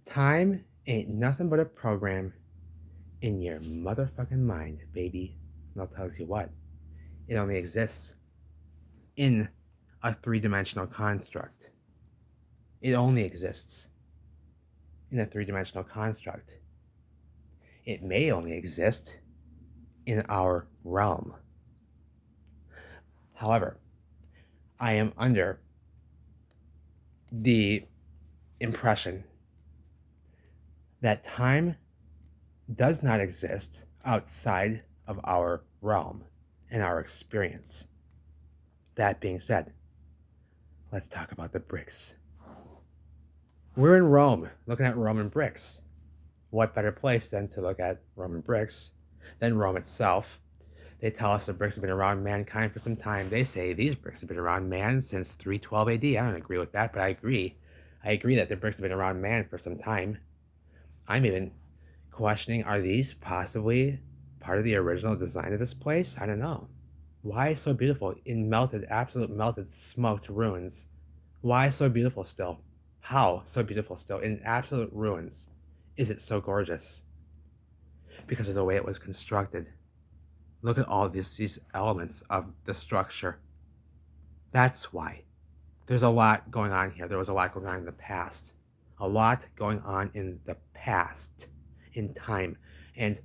Time ain't nothing but a program in your motherfucking mind, baby. And I'll tell you what, it only exists in a three-dimensional construct. It only exists in a three-dimensional construct. It may only exist in our realm. However, I am under the impression that time does not exist outside of our realm and our experience. That being said, let's talk about the bricks. We're in Rome looking at Roman bricks. What better place than to look at Roman bricks than Rome itself? They tell us the bricks have been around mankind for some time. They say these bricks have been around man since 312 AD. I don't agree with that, but I agree. I agree that the bricks have been around man for some time. I'm even questioning, are these possibly part of the original design of this place? I don't know. Why so beautiful in melted, absolute melted, smoked ruins? Why so beautiful still? How so beautiful still in absolute ruins? Is it so gorgeous? Because of the way it was constructed. Look at all these elements of the structure. That's why. There's a lot going on here. There was a lot going on in the past. A lot going on in the past, in time. And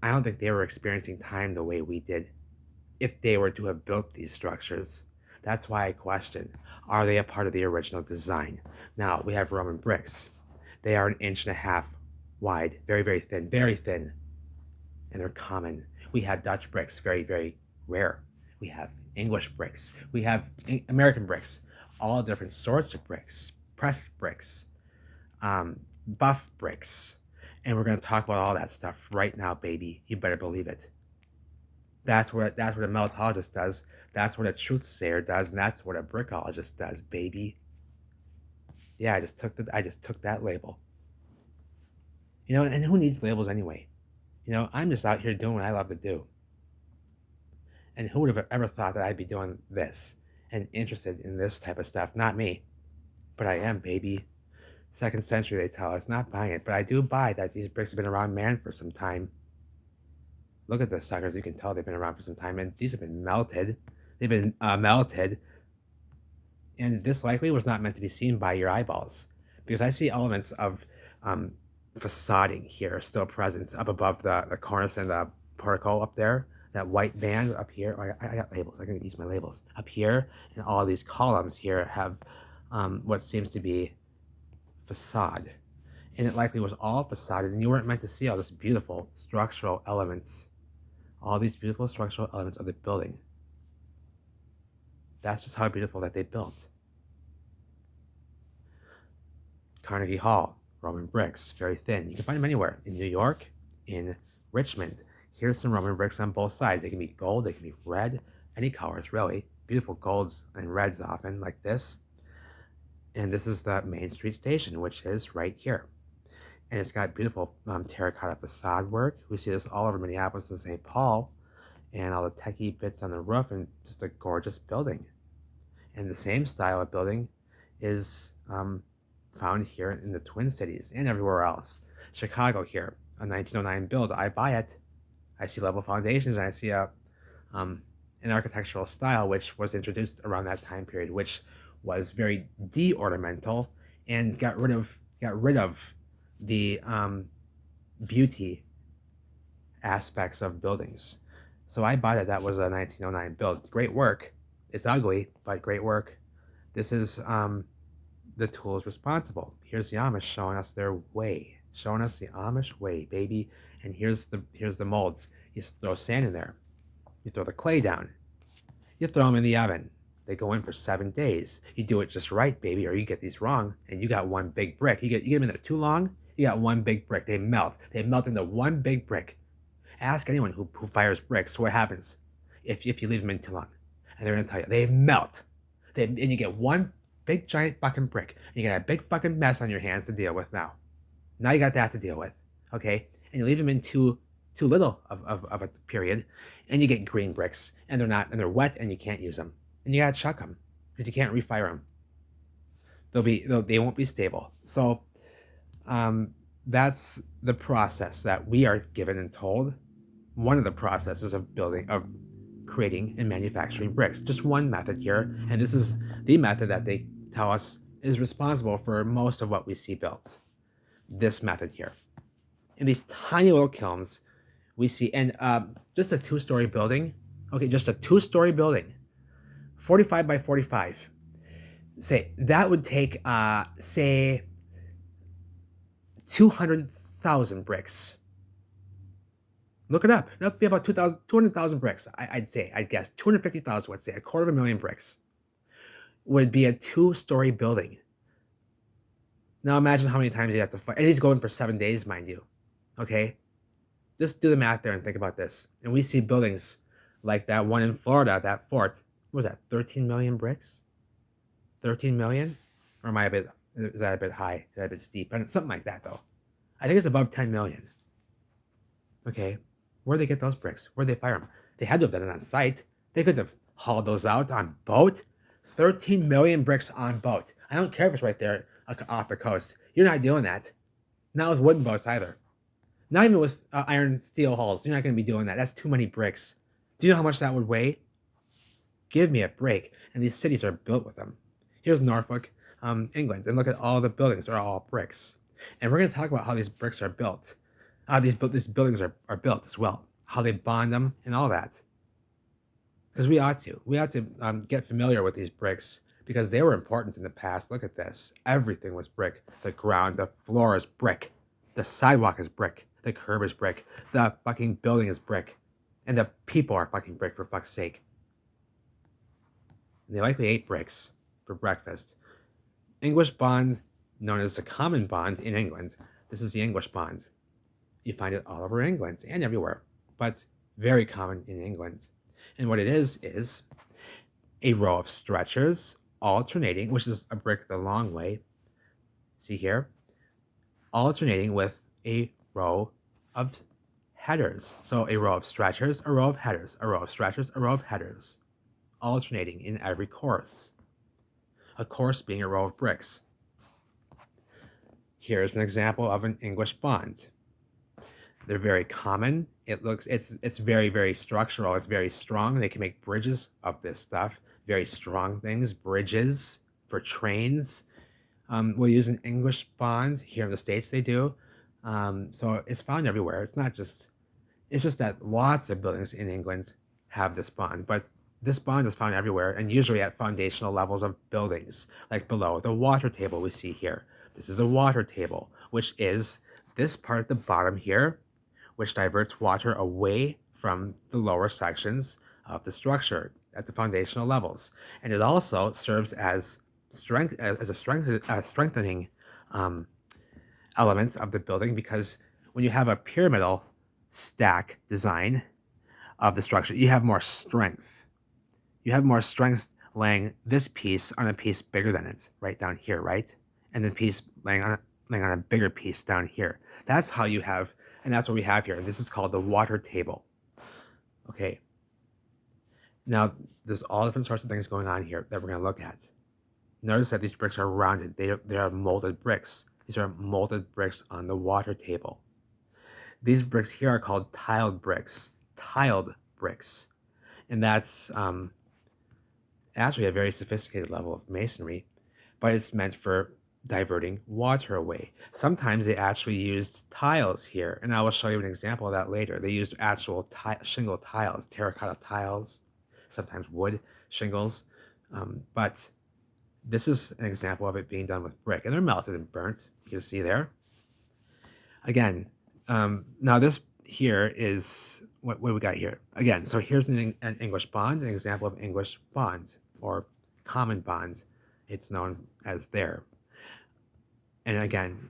I don't think they were experiencing time the way we did if they were to have built these structures. That's why I question, are they a part of the original design? Now, we have Roman bricks. They are 1.5 inches wide, very thin, and they're common. We have Dutch bricks, very rare. We have English bricks. We have American bricks, all different sorts of bricks, pressed bricks, buff bricks. And we're going to talk about all that stuff right now, baby. You better believe it. That's what a meltologist does. That's what a truth sayer does, and that's what a brickologist does, baby. Yeah, I just took that label. And who needs labels anyway? I'm just out here doing what I love to do. And who would have ever thought that I'd be doing this and interested in this type of stuff? Not me, but I am, baby. Second century, they tell us, not buying it, but I do buy that these bricks have been around man for some time. Look at the suckers. You can tell they've been around for some time, and these have been melted. They've been melted, and this likely was not meant to be seen by your eyeballs, because I see elements of facading here still present up above the cornice and the portico up there. That white band up here. Oh, I got labels. I can use my labels up here, and all these columns here have what seems to be facade, and it likely was all facaded, and you weren't meant to see all this beautiful structural elements. All these beautiful structural elements of the building. That's just how beautiful that they built. Carnegie Hall, Roman bricks, very thin. You can find them anywhere. In New York, in Richmond. Here's some Roman bricks on both sides. They can be gold, they can be red, any colors really. Beautiful golds and reds often, like this. And this is the Main Street Station, which is right here. And it's got beautiful terracotta facade work. We see this all over Minneapolis and St. Paul, and all the techie bits on the roof, and just a gorgeous building. And the same style of building is found here in the Twin Cities and everywhere else. Chicago here, a 1909 build. I buy it. I see level foundations, and I see an architectural style which was introduced around that time period, which was very de-ornamental and got rid of the beauty aspects of buildings. So I buy that was a 1909 build. Great work. It's ugly, but great work. This is the tools responsible. Here's the Amish showing us their way, showing us the Amish way, baby. And here's the molds. You throw sand in there. You throw the clay down. You throw them in the oven. They go in for 7 days. You do it just right, baby, or you get these wrong, and you got one big brick. You get them in there too long, you got one big brick. They melt. They melt into one big brick. Ask anyone who fires bricks what happens if you leave them in too long. And they're going to tell you, they melt. And you get one big giant fucking brick. And you got a big fucking mess on your hands to deal with now. Now you got that to deal with, okay? And you leave them in too little of a period, and you get green bricks, and they're wet, and you can't use them. And you gotta chuck them, because you can't refire them. They won't be stable. So That's the process that we are given and told. One of the processes of creating and manufacturing bricks. Just one method here, and this is the method that they tell us is responsible for most of what we see built. This method here. In these tiny little kilns, we see, and just a two-story building. Okay, just a two-story building, 45 by 45. Say that would take, say, 200,000 bricks. Look it up. That'd be about 200,000 bricks. I'd guess 250,000. Let's say 250,000 bricks would be a two-story building. Now imagine how many times you have to fight. And he's going for 7 days, mind you. Okay, just do the math there and think about this. And we see buildings like that one in Florida, that fort. What was that? 13 million bricks. 13 million, or am I a bit? Is that a bit high? Is that a bit steep? Something like that, though. I think it's above 10 million. Okay, where'd they get those bricks? Where'd they fire them? They had to have done it on site. They could have hauled those out on boat. 13 million bricks on boat. I don't care if it's right there off the coast. You're not doing that. Not with wooden boats either. Not even with iron steel hulls. You're not going to be doing that. That's too many bricks. Do you know how much that would weigh? Give me a break. And these cities are built with them. Here's Norfolk, England, and look at all the buildings. They're all bricks. And we're going to talk about how these bricks are built. These buildings are built as well. How they bond them and all that. Because we ought to get familiar with these bricks because they were important in the past. Look at this. Everything was brick. The ground, the floor is brick. The sidewalk is brick. The curb is brick. The fucking building is brick. And the people are fucking brick, for fuck's sake. And they likely ate bricks for breakfast. English bond, known as the common bond in England. This is the English bond. You find it all over England and everywhere, but very common in England. And what it is a row of stretchers alternating, which is a brick the long way. See here? Alternating with a row of headers. So a row of stretchers, a row of headers, a row of stretchers, a row of headers, alternating in every course. A course being a row of bricks. Here's an example of an English bond. They're very common. It's very, very structural. It's very strong. They can make bridges of this stuff. Very strong things, bridges for trains. We'll use an English bond here in the States. They do. So it's found everywhere. It's just that lots of buildings in England have this bond, but this bond is found everywhere and usually at foundational levels of buildings, like below the water table we see here. This is a water table, which is this part at the bottom here, which diverts water away from the lower sections of the structure at the foundational levels. And it also serves as strengthening elements of the building, because when you have a pyramidal stack design of the structure, you have more strength. You have more strength laying this piece on a piece bigger than it, right down here, right? And the piece laying on a bigger piece down here. That's how you have, and that's what we have here. This is called the water table. Okay. Now, there's all different sorts of things going on here that we're going to look at. Notice that these bricks are rounded. They are molded bricks. These are molded bricks on the water table. These bricks here are called tiled bricks. Tiled bricks. And that's actually a very sophisticated level of masonry, but it's meant for diverting water away. Sometimes they actually used tiles here, and I will show you an example of that later. They used actual shingle tiles, terracotta tiles, sometimes wood shingles, but this is an example of it being done with brick, and they're melted and burnt. You can see there. Again, now this here is what we got here. Again, so here's an English bond, an example of English bond or common bond. It's known as there. And again,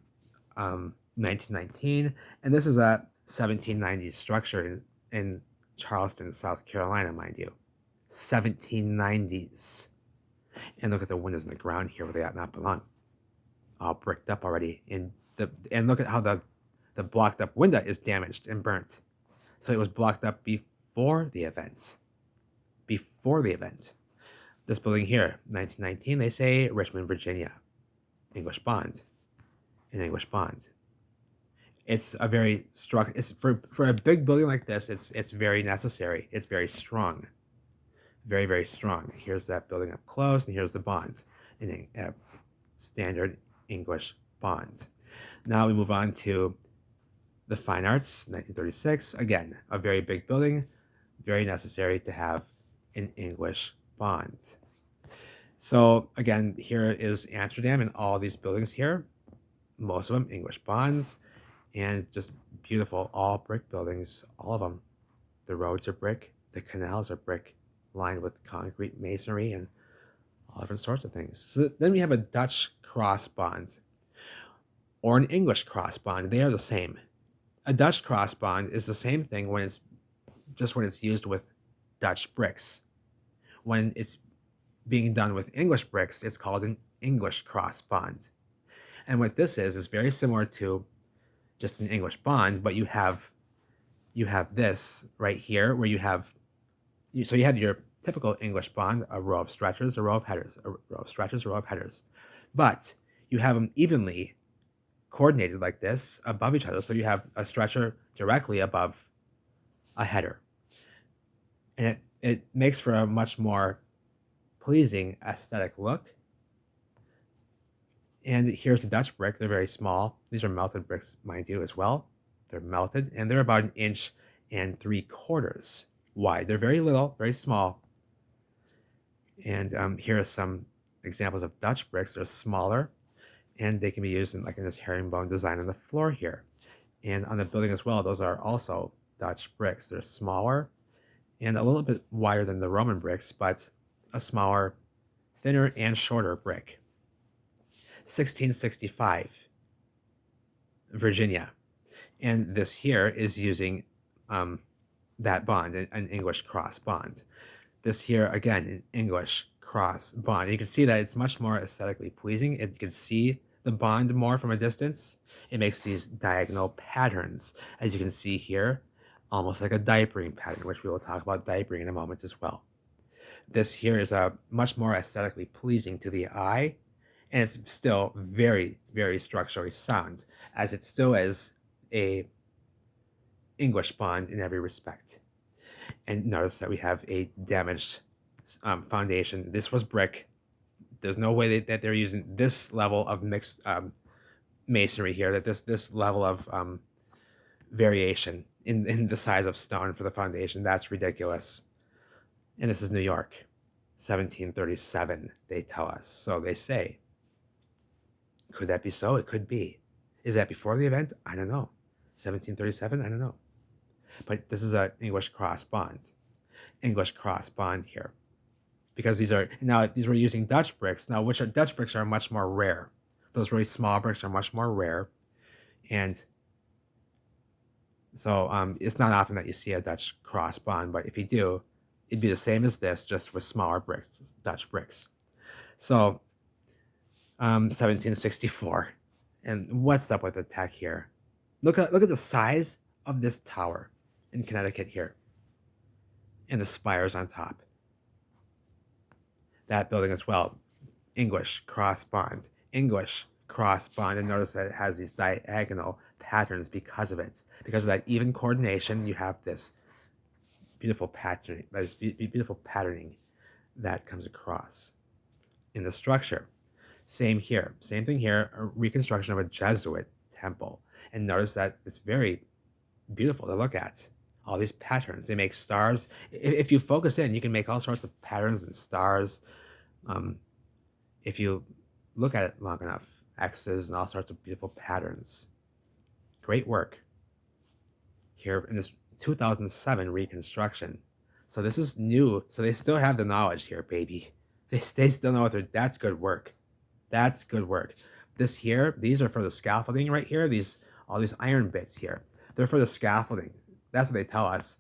1919, and this is a 1790s structure in Charleston, South Carolina, mind you. 1790s. And look at the windows in the ground here where they ought not belong. All bricked up already. And look at how the blocked up window is damaged and burnt. So it was blocked up before the event. Before the event. This building here, 1919, they say Richmond, Virginia. English bond. an English bond. It's a very strong. It's for a big building like this. It's very necessary. It's very strong, very strong. Here's that building up close, and here's the bonds in a standard English bonds. Now we move on to the Fine Arts, 1936. Again, a very big building, very necessary to have an English bond. So again, here is Amsterdam and all these buildings here, most of them English bonds, and just beautiful, all brick buildings, all of them. The roads are brick, the canals are brick, lined with concrete masonry and all different sorts of things. So then we have a Dutch cross bond or an English cross bond. They are the same. A Dutch cross bond is the same thing when it's used with Dutch bricks. When it's being done with English bricks, it's called an English cross bond. And what this is very similar to just an English bond, but you have this right here where you have your typical English bond, a row of stretchers, a row of headers, a row of stretchers, a row of headers. But you have them evenly coordinated like this above each other. So you have a stretcher directly above a header. And it makes for a much more pleasing aesthetic look. And here's the Dutch brick. They're very small. These are melted bricks, mind you, as well. They're melted, and they're about 1.75 inches wide. They're very little, very small. And here are some examples of Dutch bricks. They're smaller, and they can be used in this herringbone design on the floor here. And on the building as well, those are also Dutch bricks. They're smaller and a little bit wider than the Roman bricks, but a smaller, thinner, and shorter brick. 1665, Virginia. And this here is using that bond, an English cross bond. This here, again, an English cross bond. You can see that it's much more aesthetically pleasing. You can see the bond more from a distance. It makes these diagonal patterns, as you can see here, almost like a diapering pattern, which we will talk about diapering in a moment as well. This here is a much more aesthetically pleasing to the eye, and it's still very, very structurally sound, as it still is a English bond in every respect. And notice that we have a damaged foundation. This was brick. There's no way that they're using this level of mixed masonry here, that this level of variation in the size of stone for the foundation. That's ridiculous. And this is New York, 1737, they tell us. So they say. Could that be so? It could be. Is that before the event? I don't know. 1737? I don't know. But this is an English cross bond. English cross bond here. Because these were using Dutch bricks. Now, Dutch bricks are much more rare. Those really small bricks are much more rare. And so it's not often that you see a Dutch cross bond, but if you do, it'd be the same as this, just with smaller bricks, Dutch bricks. So 1764. And what's up with the tech here? Look at the size of this tower in Connecticut here, and the spires on top. That building as well, English cross bond, English cross bond, and notice that it has these diagonal patterns because of it. Because of that even coordination, you have this beautiful patterning, that comes across in the structure. Same here, same thing here, a reconstruction of a Jesuit temple. And notice that it's very beautiful to look at. All these patterns, they make stars. If you focus in, you can make all sorts of patterns and stars. If you look at it long enough, X's and all sorts of beautiful patterns. Great work here in this 2007 reconstruction. So this is new. So they still have the knowledge here, baby. They still know that's good work. That's good work. This here, these are for the scaffolding right here. All these iron bits here, they're for the scaffolding. That's what they tell us.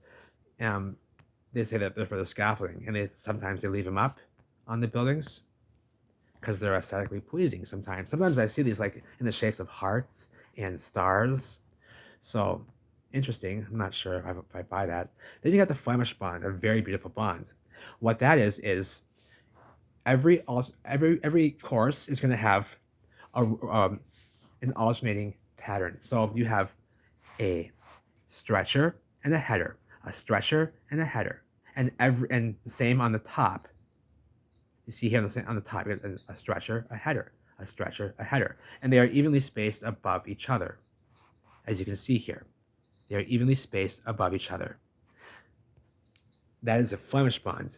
They say that they're for the scaffolding, and sometimes they leave them up on the buildings because they're aesthetically pleasing. Sometimes I see these like in the shapes of hearts and stars. So interesting. I'm not sure if I buy that. Then you got the Flemish bond, a very beautiful bond. What that is every course is going to have an alternating pattern. So you have a stretcher and a header, a stretcher and a header, and the same on the top. You see here on the top, you have a stretcher, a header, a stretcher, a header, and they are evenly spaced above each other. As you can see here, they are evenly spaced above each other. That is a Flemish bond.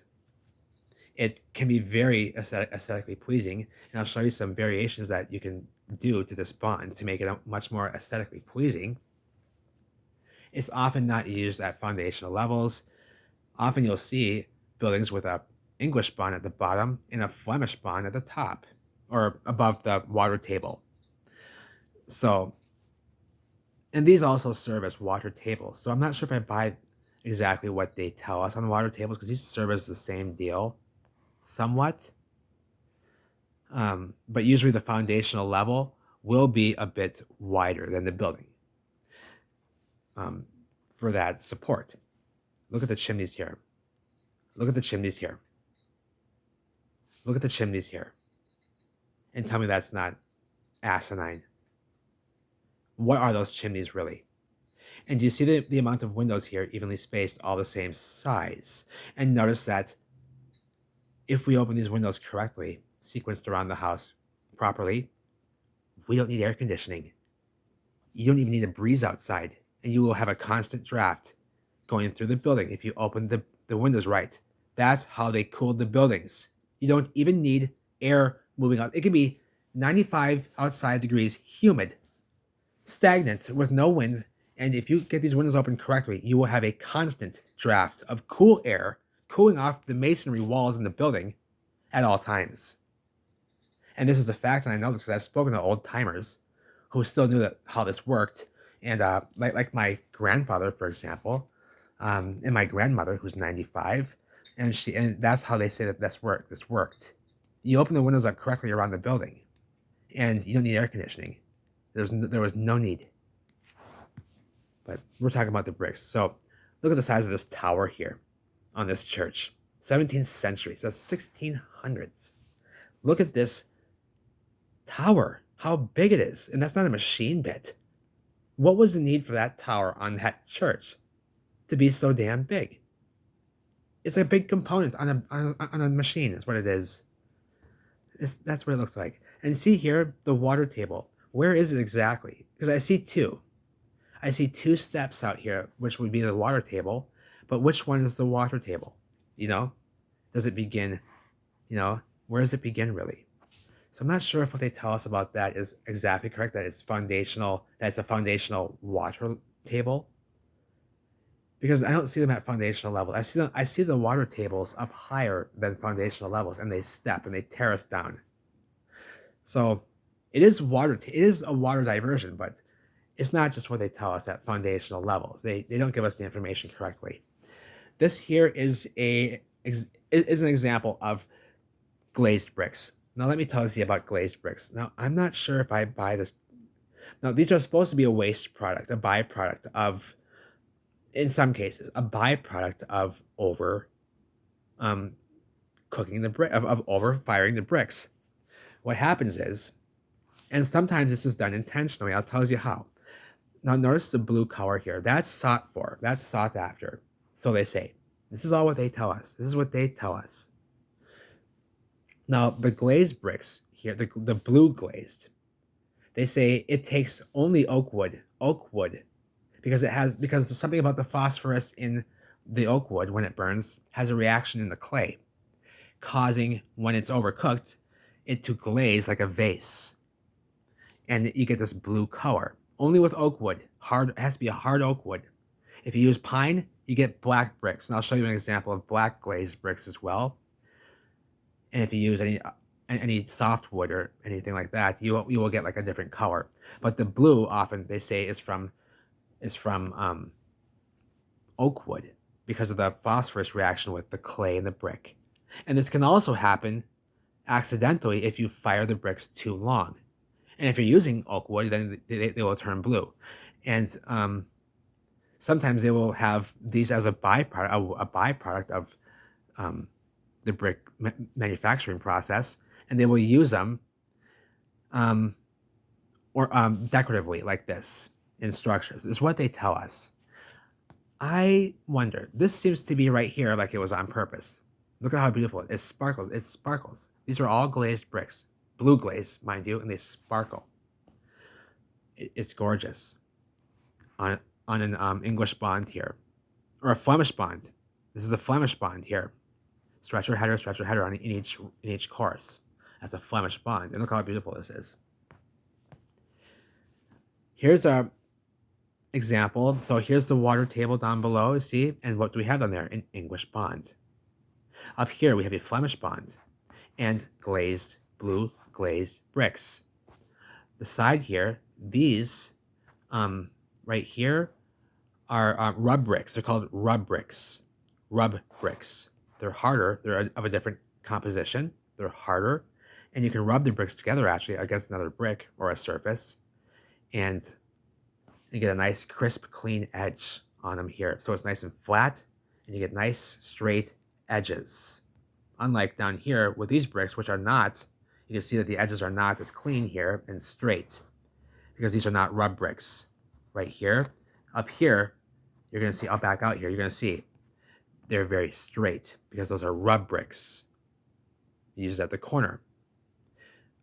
It can be very aesthetically pleasing, and I'll show you some variations that you can do to this bond to make it much more aesthetically pleasing. It's often not used at foundational levels. Often you'll see buildings with a English bond at the bottom and a Flemish bond at the top or above the water table. So, and these also serve as water tables. So I'm not sure if I buy exactly what they tell us on water tables because these serve as the same deal somewhat. But usually the foundational level will be a bit wider than the building for that support. Look at the chimneys here. Look at the chimneys here. Look at the chimneys here. And tell me that's not asinine. What are those chimneys really? And do you see the amount of windows here evenly spaced, all the same size? And notice that if we open these windows correctly, sequenced around the house properly, we don't need air conditioning. You don't even need a breeze outside, and you will have a constant draft going through the building if you open the windows right. That's how they cooled the buildings. You don't even need air moving out. It can be 95 outside degrees, humid, stagnant with no wind. And if you get these windows open correctly, you will have a constant draft of cool air cooling off the masonry walls in the building at all times. And this is a fact, and I know this because I've spoken to old timers who still knew how this worked. And like my grandfather, for example, and my grandmother, who's 95, and that's how they say that this worked. You open the windows up correctly around the building, and you don't need air conditioning. There was no need. But we're talking about the bricks. So look at the size of this tower here on this church. 17th century, so 1600s. Look at this tower, how big it is. And that's not a machine bit. What was the need for that tower on that church to be so damn big? It's a big component on a machine is what it is. That's what it looks like. And see here, the water table. Where is it exactly? Because I see two. I see two steps out here, which would be the water table. But which one is the water table? Does it begin, where does it begin really? So I'm not sure if what they tell us about that is exactly correct, that it's a foundational water table. Because I don't see them at foundational level. I see the water tables up higher than foundational levels, and they step and they terrace down. So it is a water diversion, but it's not just what they tell us at foundational levels. They don't give us the information correctly. This here is an example of glazed bricks. Now let me tell you about glazed bricks. Now I'm not sure if I buy this. Now these are supposed to be a waste product, a byproduct of, in some cases, a byproduct of cooking the brick, of over firing the bricks. What happens is, and sometimes this is done intentionally, I'll tell you how. Now notice the blue color here. That's sought for. That's sought after. So they say. This is all what they tell us. This is what they tell us. Now the glazed bricks here, the blue glazed, they say it takes only oak wood, because there's something about the phosphorus in the oak wood when it burns has a reaction in the clay, causing, when it's overcooked, it to glaze like a vase. And you get this blue color. Only with oak wood. It has to be a hard oak wood. If you use pine, you get black bricks. And I'll show you an example of black glazed bricks as well. And if you use any soft wood or anything like that, you will get like a different color. But the blue often they say is from oak wood because of the phosphorus reaction with the clay and the brick. And this can also happen accidentally if you fire the bricks too long. And if you're using oak wood, then they will turn blue. And sometimes they will have these as a byproduct of the brick manufacturing process, and they will use them or decoratively like this in structures, is what they tell us. I wonder, this seems to be right here like it was on purpose. Look at how beautiful it is. It sparkles. It sparkles. These are all glazed bricks. Blue glaze, mind you, and they sparkle. It's gorgeous. On an English bond here. Or a Flemish bond. This is a Flemish bond here. Stretcher header in each course. That's a Flemish bond. And look how beautiful this is. Here's a example. So here's the water table down below, you see? And what do we have on there? An English bond. Up here, we have a Flemish bond and blue glazed bricks. The side here, these right here are rub bricks. They're called rub bricks. Rub bricks. They're harder. They're of a different composition. They're harder. And you can rub the bricks together actually against another brick or a surface. And you get a nice crisp, clean edge on them here. So it's nice and flat, and you get nice straight edges. Unlike down here with these bricks, which are not, you can see that the edges are not as clean here and straight because these are not rub bricks. Right here, up here, you're gonna see, I'll back out here, you're gonna see they're very straight because those are rub bricks used at the corner.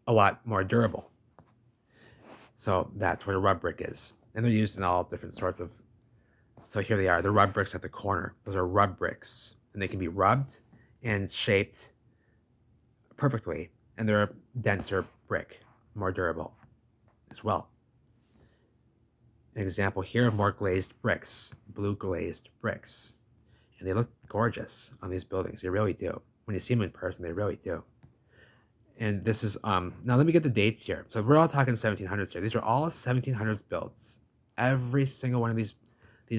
A lot more durable. So that's what a rub brick is. And they're used in all different sorts of, so here they are, the rub bricks at the corner. Those are rub bricks, and they can be rubbed and shaped perfectly, and they're a denser brick, more durable as well. An example here of more glazed bricks, blue glazed bricks. And they look gorgeous on these buildings, they really do. When you see them in person, they really do. And this is, now let me get the dates here. So we're all talking 1700s here. These are all 1700s builds. Every single one of these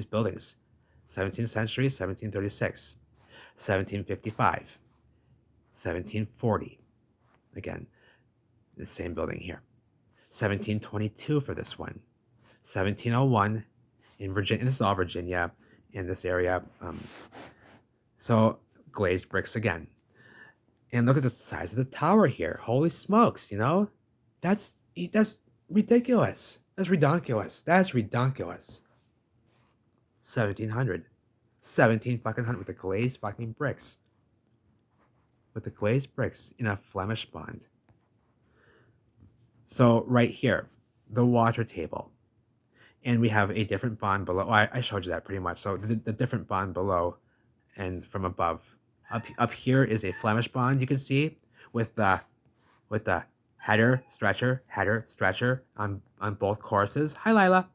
buildings. 17th century, 1736, 1755, 1740. Again, the same building here. 1722 for this one. 1701 in Virginia. This is all Virginia in this area. So glazed bricks again. And look at the size of the tower here. Holy smokes, you know? That's ridiculous. That's redonkulous. That's redonkulous. 1700. 17 fucking hundred with the glazed fucking bricks. With the glazed bricks in a Flemish bond. So right here, the water table. And we have a different bond below. Well, I showed you that pretty much. So the different bond below and from above. Up here is a Flemish bond, you can see, with the header, stretcher on both courses. Hi, Lila.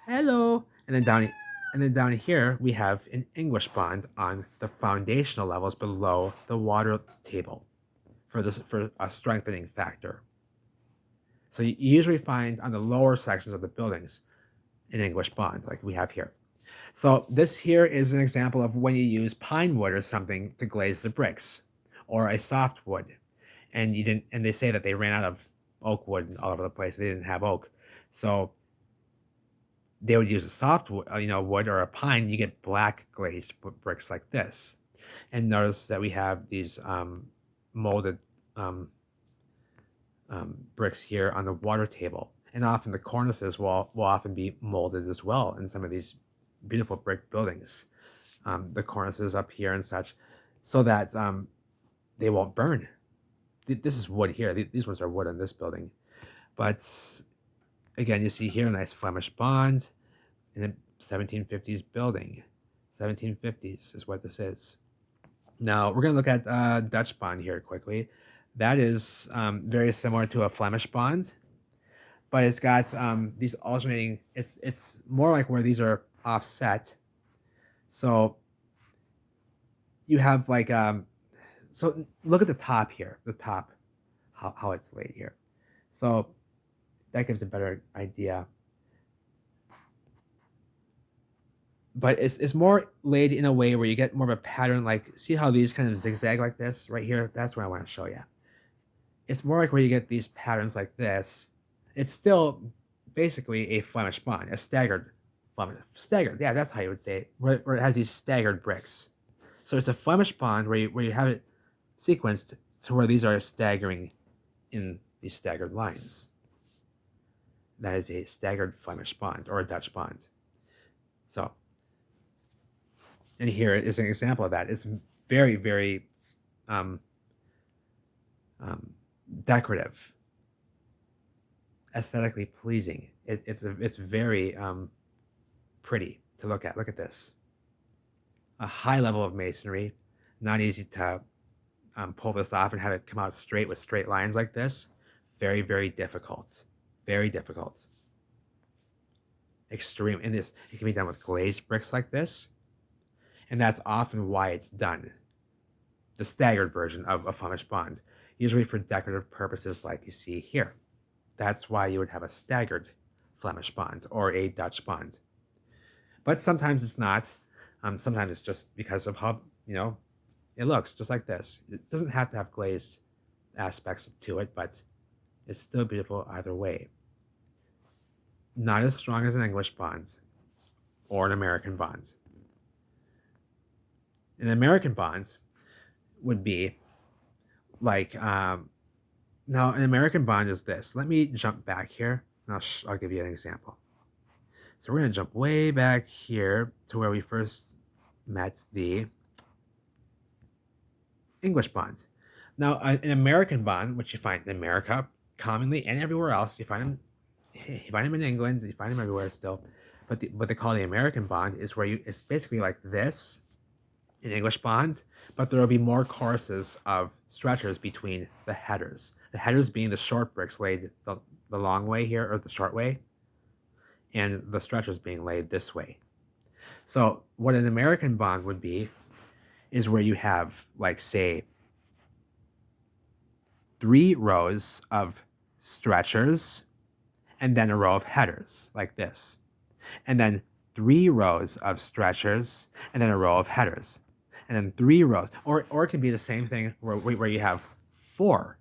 Hello. And then down here we have an English bond on the foundational levels below the water table for a strengthening factor. So you usually find on the lower sections of the buildings an English bond like we have here. So this here is an example of when you use pine wood or something to glaze the bricks, or a soft wood, and they say that they ran out of oak wood all over the place. They didn't have oak, so they would use a soft wood, wood or a pine. You get black glazed bricks like this, and notice that we have these molded bricks here on the water table, and often the cornices will often be molded as well in some of these beautiful brick buildings, the cornices up here and such, so that they won't burn. This is wood here. These ones are wood in this building. But again, you see here a nice Flemish bond in a 1750s building. 1750s is what this is. Now, we're going to look at Dutch bond here quickly. That is very similar to a Flemish bond, but it's got these alternating, it's more like where these are offset. So you have like so look at the top here, how it's laid here. So that gives a better idea. But it's more laid in a way where you get more of a pattern, like see how these kind of zigzag like this right here? That's what I want to show you. It's more like where you get these patterns like this. It's still basically a Flemish bond, a staggered, yeah, that's how you would say it, where it has these staggered bricks. So it's a Flemish bond where you have it sequenced to where these are staggering in these staggered lines. that is a staggered Flemish bond or a Dutch bond. So, and here is an example of that. It's very, very um, decorative, aesthetically pleasing. It's very pretty to look at. Look at this. A high level of masonry. Not easy to pull this off and have it come out straight with straight lines like this. Very, very difficult. Very difficult. Extreme. And this, it can be done with glazed bricks like this. And that's often why it's done. The staggered version of a Flemish bond, usually for decorative purposes like you see here. That's why you would have a staggered Flemish bond or a Dutch bond. But sometimes it's not. Sometimes it's just because of how, it looks just like this. It doesn't have to have glazed aspects to it, but it's still beautiful either way. Not as strong as an English bond or an American bond. An American bond would be like, now an American bond is this. Let me jump back here, and I'll give you an example. So we're going to jump way back here to where we first met the English bonds. Now, an American bond, which you find in America commonly and everywhere else, you find them in England, you find them everywhere still. But what they call the American bond is where it's basically like this in English bonds, but there will be more courses of stretchers between the headers. The headers being the short bricks laid the long way here, or the short way, and the stretchers being laid this way. So what an American bond would be is where you have, like, say, 3 rows of stretchers and then a row of headers like this. And then 3 rows of stretchers and then a row of headers. And then 3 rows. Or it can be the same thing where you have 4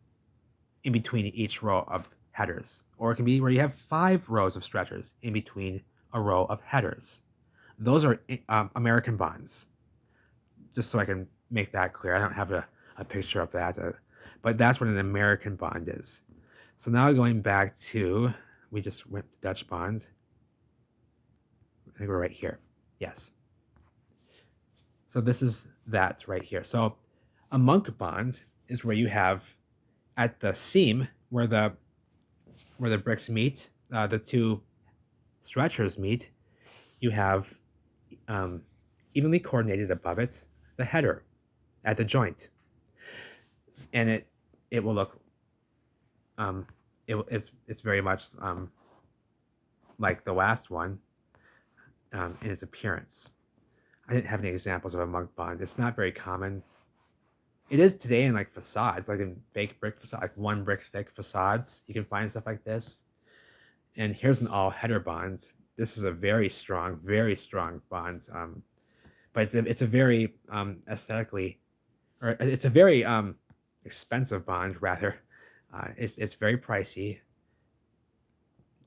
in between each row of headers. Or it can be where you have 5 rows of stretchers in between a row of headers. Those are American bonds. Just so I can make that clear. I don't have a picture of that, but that's what an American bond is. So now going back to, we just went to Dutch bonds. I think we're right here. Yes. So this is that right here. So a monk bond is where you have at the seam where the bricks meet, the 2 stretchers meet, you have evenly coordinated above it the header at the joint, and it will look it's very much like the last one in its appearance. I didn't have any examples of a monk bond. It's not very common. It is today in like facades, like in fake brick facade, like 1 brick thick facades. You can find stuff like this. And here's an all header bond. This is a very strong bond. But it's a very aesthetically, or it's a very expensive bond rather. It's very pricey.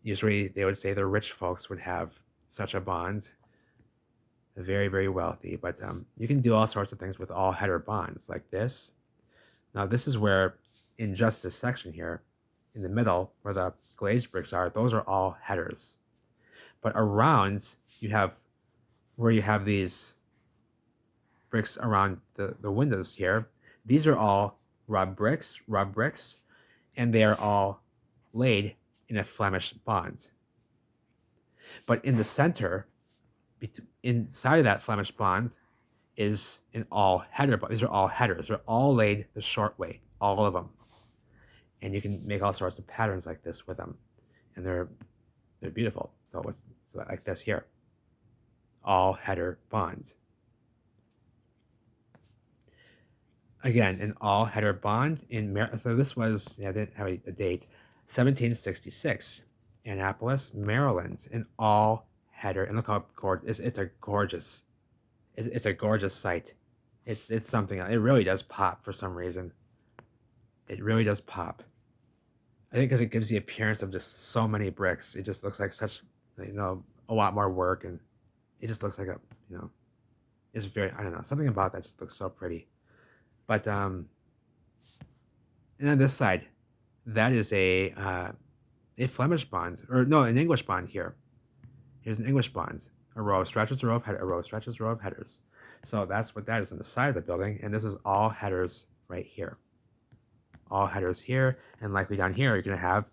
Usually they would say the rich folks would have such a bond. Very, very wealthy. But you can do all sorts of things with all header bonds like this. Now this is where, in just this section here, in the middle where the glazed bricks are, those are all headers. But around you have these bricks around the windows here. These are all rub bricks, and they are all laid in a Flemish bond. But in the center, inside of that Flemish bond, is an all header bond. These are all headers. They're all laid the short way, all of them. And you can make all sorts of patterns like this with them, and they're beautiful. So like this here, all header bonds. Again, an all header bond so this was, I didn't have a date, 1766, Annapolis, Maryland, an all header. And look how gorgeous, it's a gorgeous sight. It's something, it really does pop for some reason. It really does pop. I think because it gives the appearance of just so many bricks. It just looks like such, a lot more work, and it just looks like it's very, I don't know, something about that just looks so pretty. But and on this side, that is a a Flemish bond, or no, an English bond here. Here's an English bond. A row of stretchers, a row of headers, a row of stretchers, a row of headers. So that's what that is on the side of the building, and this is all headers right here. All headers here, and likely down here, you're going to have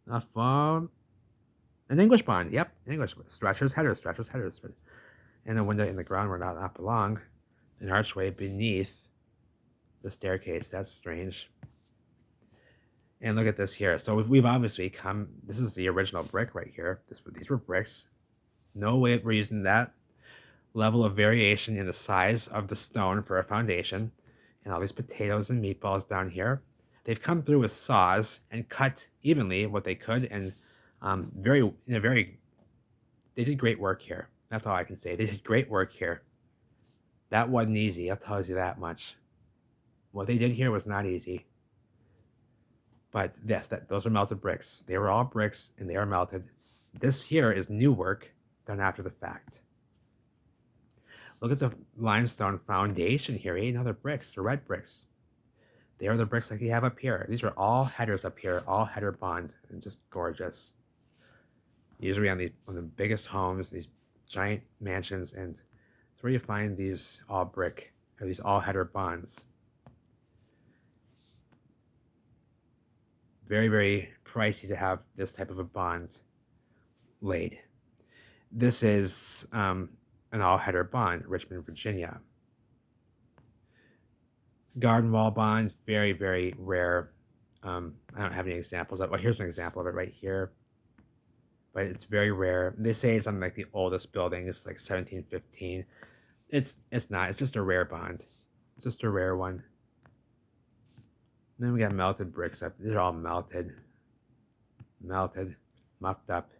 an English bond. Yep, English. Stretchers, headers, stretchers, headers. And a window in the ground where not belong. An archway beneath the staircase. That's strange. And look at this here. So we've obviously come, this is the original brick right here. These were bricks. No way we're using that level of variation in the size of the stone for a foundation. And all these potatoes and meatballs down here. They've come through with saws and cut evenly what they could, and they did great work here. That's all I can say. They did great work here. That wasn't easy, I'll tell you that much. What they did here was not easy. But yes, those are melted bricks. They were all bricks, and they are melted. This here is new work done after the fact. Look at the limestone foundation here. 8 other bricks, the red bricks. They are the bricks like you have up here. These are all headers up here, all header bond, and just gorgeous. Usually on the biggest homes, these giant mansions, and it's where you find these all brick, or these all header bonds. Very, very pricey to have this type of a bond laid. This is an all header bond, Richmond, Virginia. Garden wall bonds, very, very rare. I don't have any examples of. Well, here's an example of it right here, but it's very rare. They say it's on like the oldest building. It's like 1715. It's not. It's just a rare bond. It's just a rare one. And then we got melted bricks up. These are all melted, muffed up.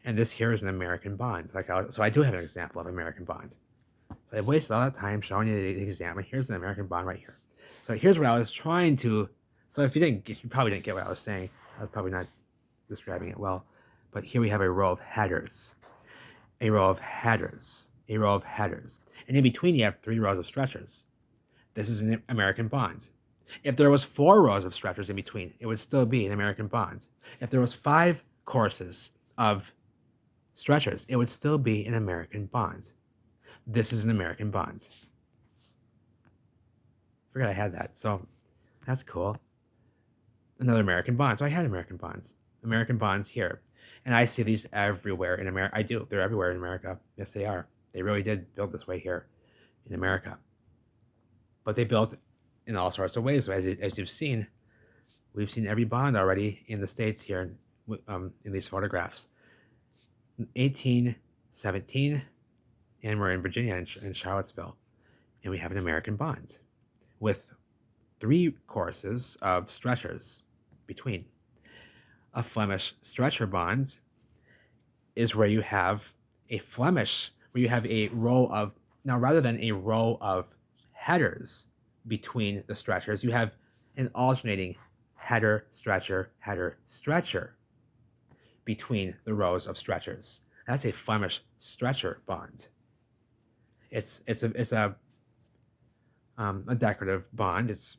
And this here is an American bond. So I do have an example of American bonds. So I've wasted all that time showing you the example. Here's an American bond right here. So here's what I was trying to. So if you probably didn't get what I was saying. I was probably not describing it well. But here we have a row of headers, a row of headers, a row of headers, and in between you have 3 rows of stretchers. This is an American bond. If there was 4 rows of stretchers in between, it would still be an American bond. If there was 5 courses of stretchers, it would still be an American bond. This is an American bond. Forgot I had that. So that's cool. Another American bond. So I had American bonds. American bonds here. And I see these everywhere in America. I do. They're everywhere in America. Yes, they are. They really did build this way here in America. But they built in all sorts of ways. So as you've seen, we've seen every bond already in the States here in these photographs. 1817, and we're in Virginia, in Charlottesville, and we have an American bond with 3 courses of stretchers between. A Flemish stretcher bond is where you have a row of, now rather than a row of headers between the stretchers, you have an alternating header, stretcher, between the rows of stretchers. That's a Flemish stretcher bond. It's a decorative bond. It's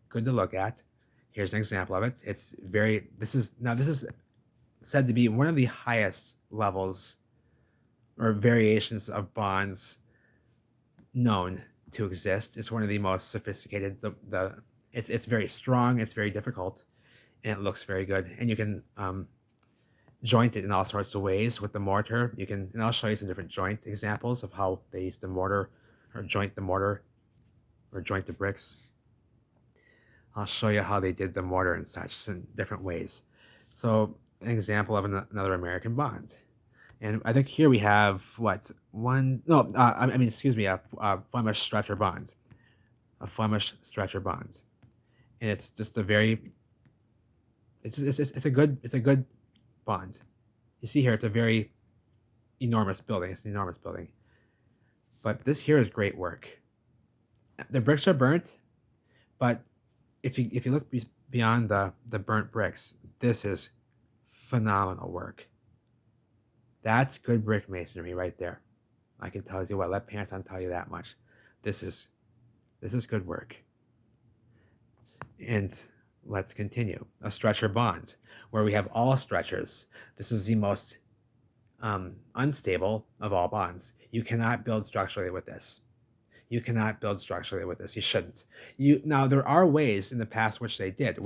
good to look at. Here's an example of it. This is said to be one of the highest levels or variations of bonds known to exist. It's one of the most sophisticated. It's very strong. It's very difficult, and it looks very good. And you can joint it in all sorts of ways with the mortar. And I'll show you some different joint examples of how they used to mortar or joint the bricks. I'll show you how they did the mortar and such in different ways. So an example of another American bond. And I think here we have a Flemish stretcher bond. A Flemish stretcher bond. And it's just it's a good bond. You see here, it's a very enormous building. It's an enormous building. But this here is great work. The bricks are burnt, but if you look beyond the burnt bricks, this is phenomenal work. That's good brick masonry right there. I can tell you what, let Pantone tell you that much. This is good work. And Let's continue. A stretcher bond, where we have all stretchers. This is the most unstable of all bonds. You cannot build structurally with this. You cannot build structurally with this. You shouldn't. Now there are ways in the past which they did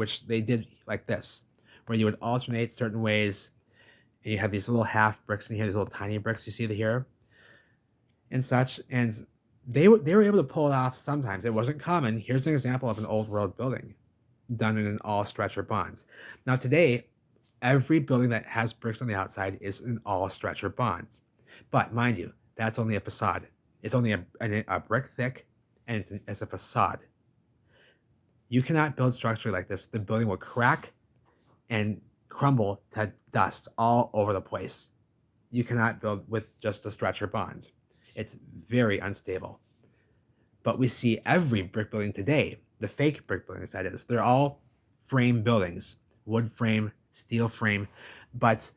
like this, where you would alternate certain ways, and you have these little half bricks in here, these little tiny bricks you see here, and such. And they were able to pull it off sometimes. It wasn't common. Here's an example of an old world building done in an all stretcher bond. Now today, every building that has bricks on the outside is an all stretcher bonds. But mind you, that's only a facade. It's only a brick thick, and it's a facade. You cannot build structurally like this. The building will crack and crumble to dust all over the place. You cannot build with just a stretcher bond. It's very unstable. But we see every brick building today, the fake brick buildings, that is, they're all frame buildings, wood frame, steel frame, but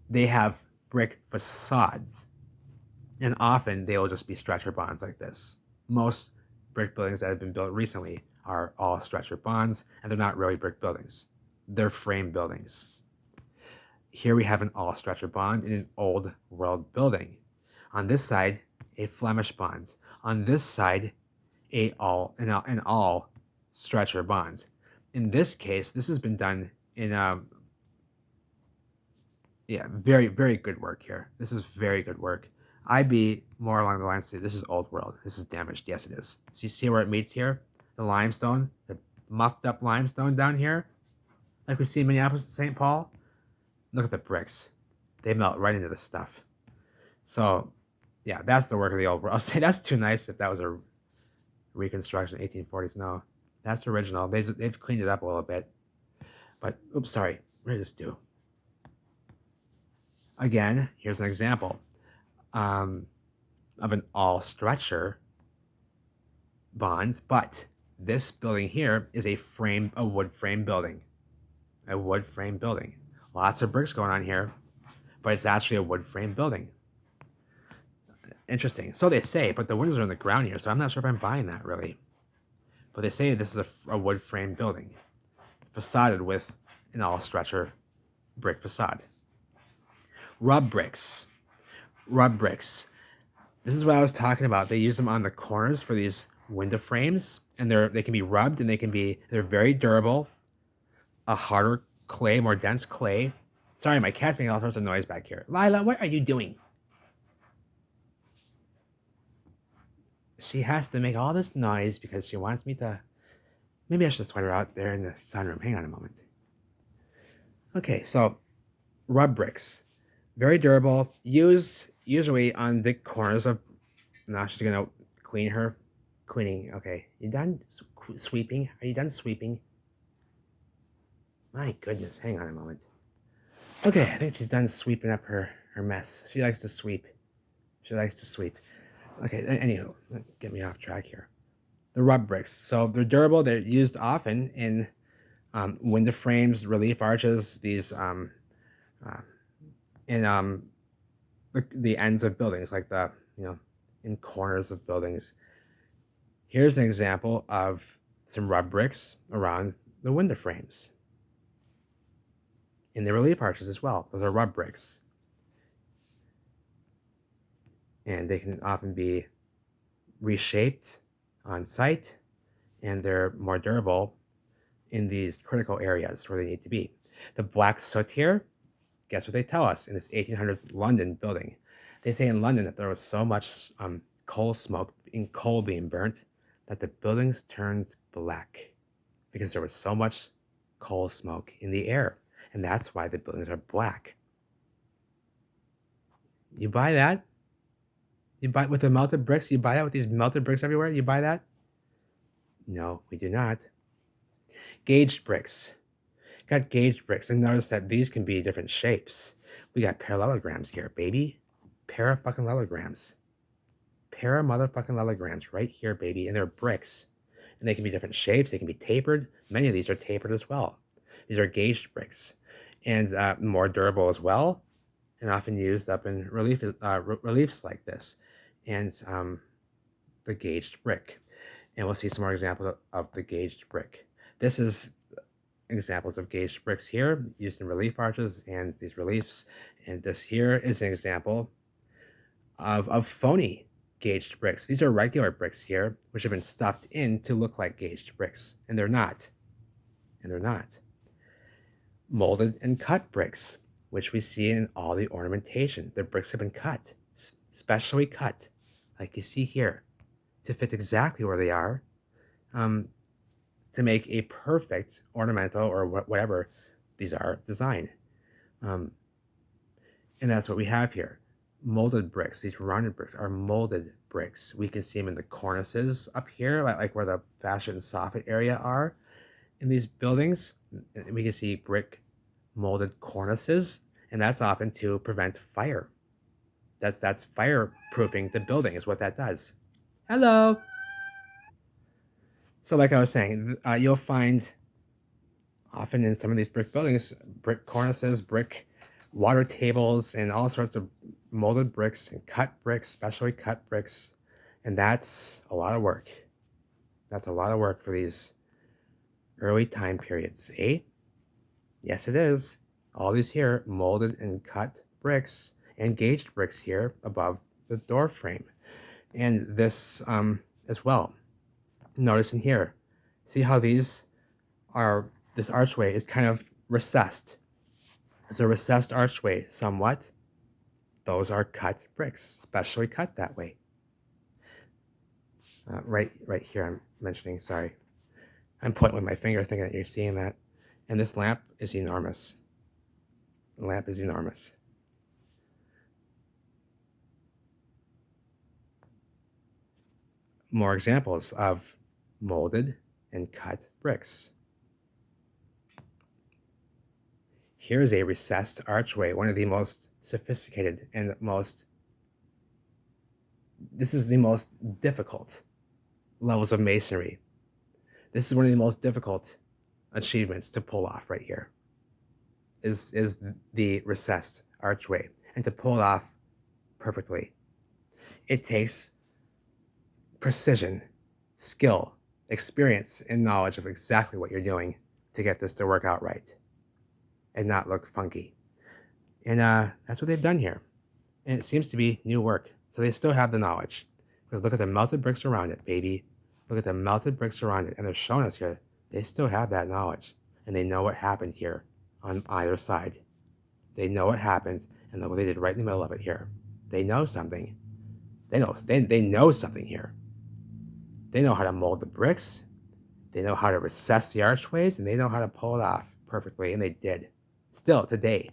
they have brick facades. And often they will just be stretcher bonds like this. Most brick buildings that have been built recently are all stretcher bonds, and they're not really brick buildings. They're frame buildings. Here we have an all stretcher bond in an old world building. On this side, a Flemish bond. On this side, an all stretcher bond. In this case, this has been done in very, very good work here. This is very good work. I'd be more along the lines of, this is old world. This is damaged. Yes, it is. So you see where it meets here? The limestone, the muffed up limestone down here, like we see in Minneapolis and St. Paul. Look at the bricks. They melt right into the stuff. So, yeah, that's the work of the old world. I'll say that's too nice if that was a reconstruction, 1840s. No, that's original. They've cleaned it up a little bit. But, oops, sorry. What did this do? Again, here's an example of an all stretcher bond, but this building here is a wood frame building. A wood frame building. Lots of bricks going on here, but it's actually a wood frame building. Interesting. So they say, but the windows are on the ground here, so I'm not sure if I'm buying that really. But they say this is a wood frame building, facaded with an all stretcher brick facade. Rub bricks. Rub bricks. This is what I was talking about. They use them on the corners for these window frames, and they can be rubbed, and they're very durable. A harder clay, more dense clay. Sorry, my cat's making all sorts of noise back here. Lila, what are you doing? She has to make all this noise because she wants me to. Maybe I should sweat her out there in the sunroom. Hang on a moment. Okay, so rub bricks. Very durable. Used usually on the corners of. Now she's gonna clean her. Cleaning. Okay, you done sweeping? Are you done sweeping? My goodness, hang on a moment. Okay, I think she's done sweeping up her mess. She likes to sweep. She likes to sweep. Okay, anywho, get me off track here. The rub bricks. So they're durable. They're used often in window frames, relief arches, these in the ends of buildings, like in corners of buildings. Here's an example of some rub bricks around the window frames. In the relief arches as well. Those are rub bricks. And they can often be reshaped on site, and they're more durable in these critical areas where they need to be. The black soot here, guess what they tell us in this 1800s London building? They say in London that there was so much coal smoke and coal being burnt that the buildings turned black because there was so much coal smoke in the air. And that's why the buildings are black. You buy that? You buy with the melted bricks? You buy that with these melted bricks everywhere? You buy that? No, we do not. Gauged bricks. Got gauged bricks, and notice that these can be different shapes. We got parallelograms here, baby. Para-fucking-lelograms. Para-motherfucking-lelograms right here, baby, and they're bricks. And they can be different shapes. They can be tapered. Many of these are tapered as well. These are gauged bricks, and more durable as well, and often used up in reliefs like this, and the gauged brick. And we'll see some more examples of the gauged brick. This is examples of gauged bricks here used in relief arches and these reliefs. And this here is an example of phony gauged bricks. These are regular bricks here, which have been stuffed in to look like gauged bricks, and they're not. And they're not. Molded and cut bricks, which we see in all the ornamentation. The bricks have been cut, specially cut, like you see here, to fit exactly where they are, to make a perfect ornamental or whatever these are design. And that's what we have here. Molded bricks, these rounded bricks are molded bricks. We can see them in the cornices up here, like where the fascia and soffit area are in these buildings. We can see brick molded cornices, and that's often to prevent fire. That's fireproofing the building is what that does. Hello. So like I was saying, you'll find often in some of these brick buildings, brick cornices, brick water tables, and all sorts of molded bricks and cut bricks, specially cut bricks. And that's a lot of work. That's a lot of work for these early time periods, eh? Yes, it is. All these here, molded and cut bricks and gauged bricks here above the door frame. And this as well. Notice in here, see how these are, this archway is kind of recessed. It's a recessed archway somewhat. Those are cut bricks, specially cut that way. Right here I'm mentioning, sorry. I'm pointing with my finger thinking that you're seeing that. And this lamp is enormous. The lamp is enormous. More examples of molded and cut bricks. Here's a recessed archway, one of the most sophisticated and this is the most difficult levels of masonry. This is one of the most difficult achievements to pull off right here, is the recessed archway. And to pull it off perfectly, it takes precision, skill, experience, and knowledge of exactly what you're doing to get this to work out right and not look funky. And that's what they've done here. And it seems to be new work. So they still have the knowledge. Because look at the melted bricks around it, baby. Look at the melted bricks around it. And they're showing us here, they still have that knowledge. And they know what happened here on either side. They know what happened and look what they did right in the middle of it here. They know something. They know something here. They know how to mold the bricks. They know how to recess the archways, and they know how to pull it off perfectly, and they did. Still, today,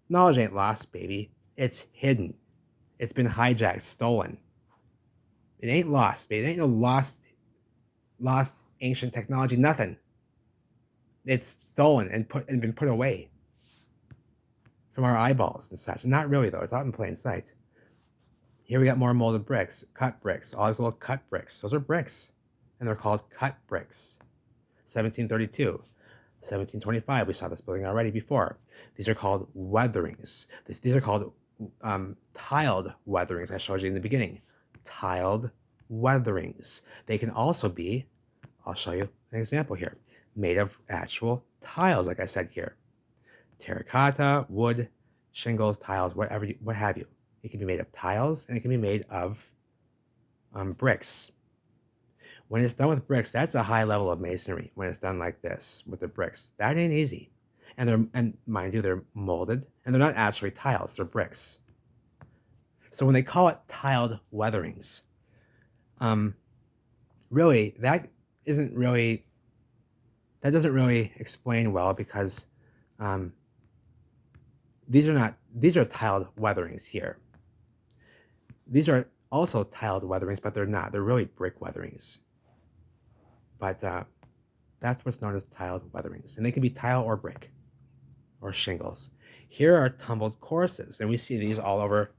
knowledge ain't lost, baby. It's hidden. It's been hijacked, stolen. It ain't lost, baby. It ain't no lost ancient technology, nothing. It's stolen and been put away from our eyeballs and such. Not really, though. It's out in plain sight. Here we got more molded bricks, cut bricks, all these little cut bricks. Those are bricks, and they're called cut bricks. 1732, 1725, we saw this building already before. These are called weatherings. These are called tiled weatherings. I showed you in the beginning. Tiled weatherings. They can also be, I'll show you an example here, made of actual tiles, like I said here. Terracotta, wood, shingles, tiles, what have you. It can be made of tiles, and it can be made of bricks. When it's done with bricks, that's a high level of masonry. When it's done like this with the bricks, that ain't easy. And mind you, they're molded, and they're not actually tiles; they're bricks. So when they call it tiled weatherings, really that doesn't really explain well, because these are tiled weatherings here. These are also tiled weatherings, but they're not. They're really brick weatherings. But that's what's known as tiled weatherings. And they can be tile or brick or shingles. Here are tumbled courses, and we see these all over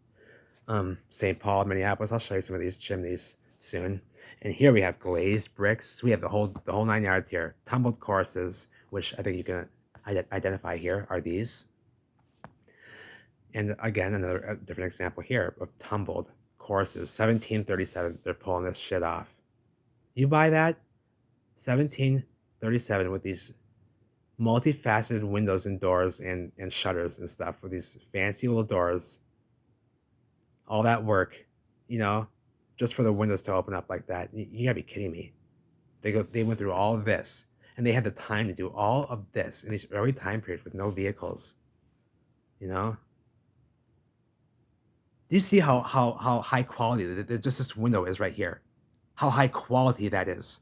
St. Paul, Minneapolis. I'll show you some of these chimneys soon. And here we have glazed bricks. We have the whole 9 yards here. Tumbled courses, which I think you can identify here, are these. And again, another different example here of tumbled courses. 1737, they're pulling this shit off. You buy that? 1737 with these multifaceted windows and doors and shutters and stuff with these fancy little doors. All that work, you know, just for the windows to open up like that. You gotta be kidding me. They went through all of this, and they had the time to do all of this in these early time periods with no vehicles, you know? Do you see how high quality just this window is right here? How high quality that is.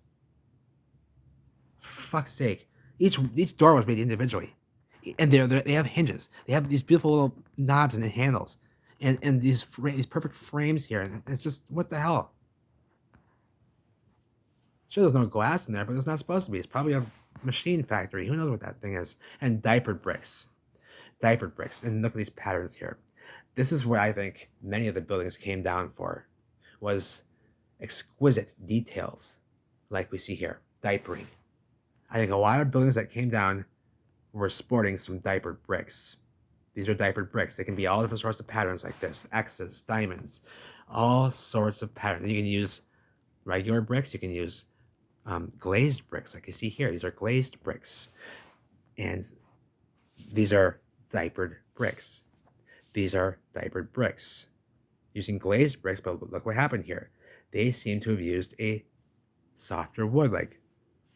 For fuck's sake. Each door was made individually. And they have hinges. They have these beautiful little knobs and handles. And these perfect frames here. And it's just, what the hell? Sure, there's no glass in there, but there's not supposed to be. It's probably a machine factory. Who knows what that thing is? And diapered bricks. Diapered bricks. And look at these patterns here. This is where I think many of the buildings came down for, was exquisite details like we see here. Diapering. I think a lot of buildings that came down were sporting some diapered bricks. These are diapered bricks. They can be all different sorts of patterns like this. X's, diamonds, all sorts of patterns. You can use regular bricks. You can use glazed bricks like you see here. These are glazed bricks. And these are diapered bricks. These are diapered bricks. Using glazed bricks, but look what happened here. They seem to have used a softer wood like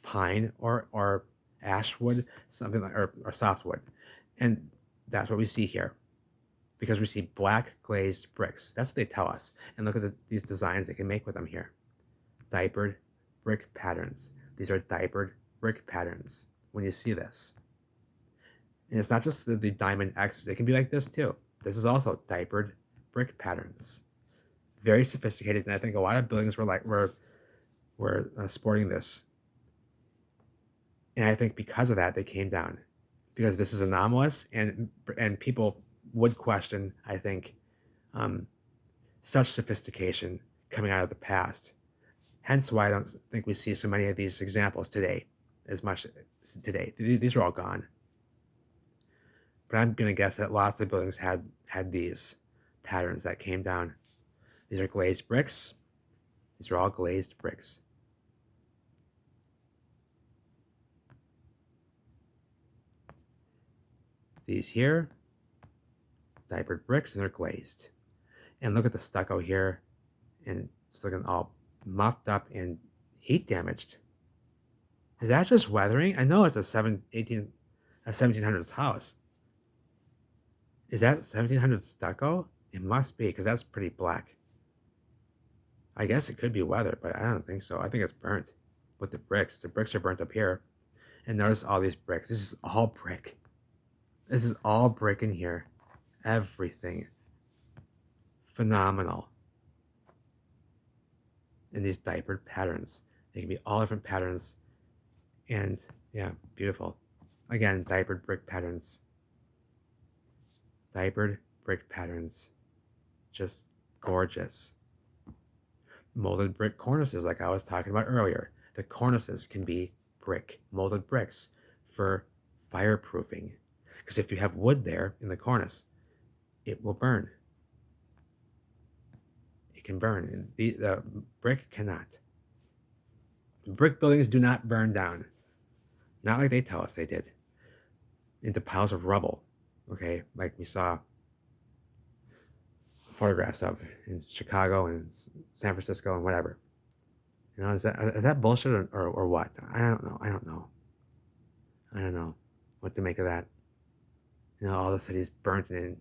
pine or ash wood, something like, or softwood. And that's what we see here, because we see black glazed bricks. That's what they tell us. And look at these designs they can make with them here. Diapered brick patterns. These are diapered brick patterns when you see this. And it's not just the diamond X's. It can be like this too. This is also diapered brick patterns. Very sophisticated, and I think a lot of buildings were sporting this. And I think because of that, they came down, because this is anomalous, and people would question, I think, such sophistication coming out of the past. Hence why I don't think we see so many of these examples today, as much today. These are all gone. But I'm going to guess that lots of buildings had these patterns that came down. These are glazed bricks. These are all glazed bricks. These here, diapered bricks, and they're glazed. And look at the stucco here, and it's looking all muffed up and heat damaged. Is that just weathering? I know it's a 1700s house. Is that 1700s stucco? It must be, because that's pretty black. I guess it could be weather, but I don't think so. I think it's burnt with the bricks. The bricks are burnt up here. And notice all these bricks. This is all brick. This is all brick in here. Everything. Phenomenal. And these diapered patterns. They can be all different patterns. And yeah, beautiful. Again, diapered brick patterns. Diapered brick patterns. Just gorgeous. Molded brick cornices, like I was talking about earlier. The cornices can be brick, molded bricks, for fireproofing. Because if you have wood there in the cornice, it will burn. It can burn, and the brick cannot. Brick buildings do not burn down. Not like they tell us they did. Into piles of rubble, okay, like we saw photographs of in Chicago and San Francisco and whatever. You know, is that bullshit or what? I don't know. I don't know what to make of that. You know, all the cities burnt and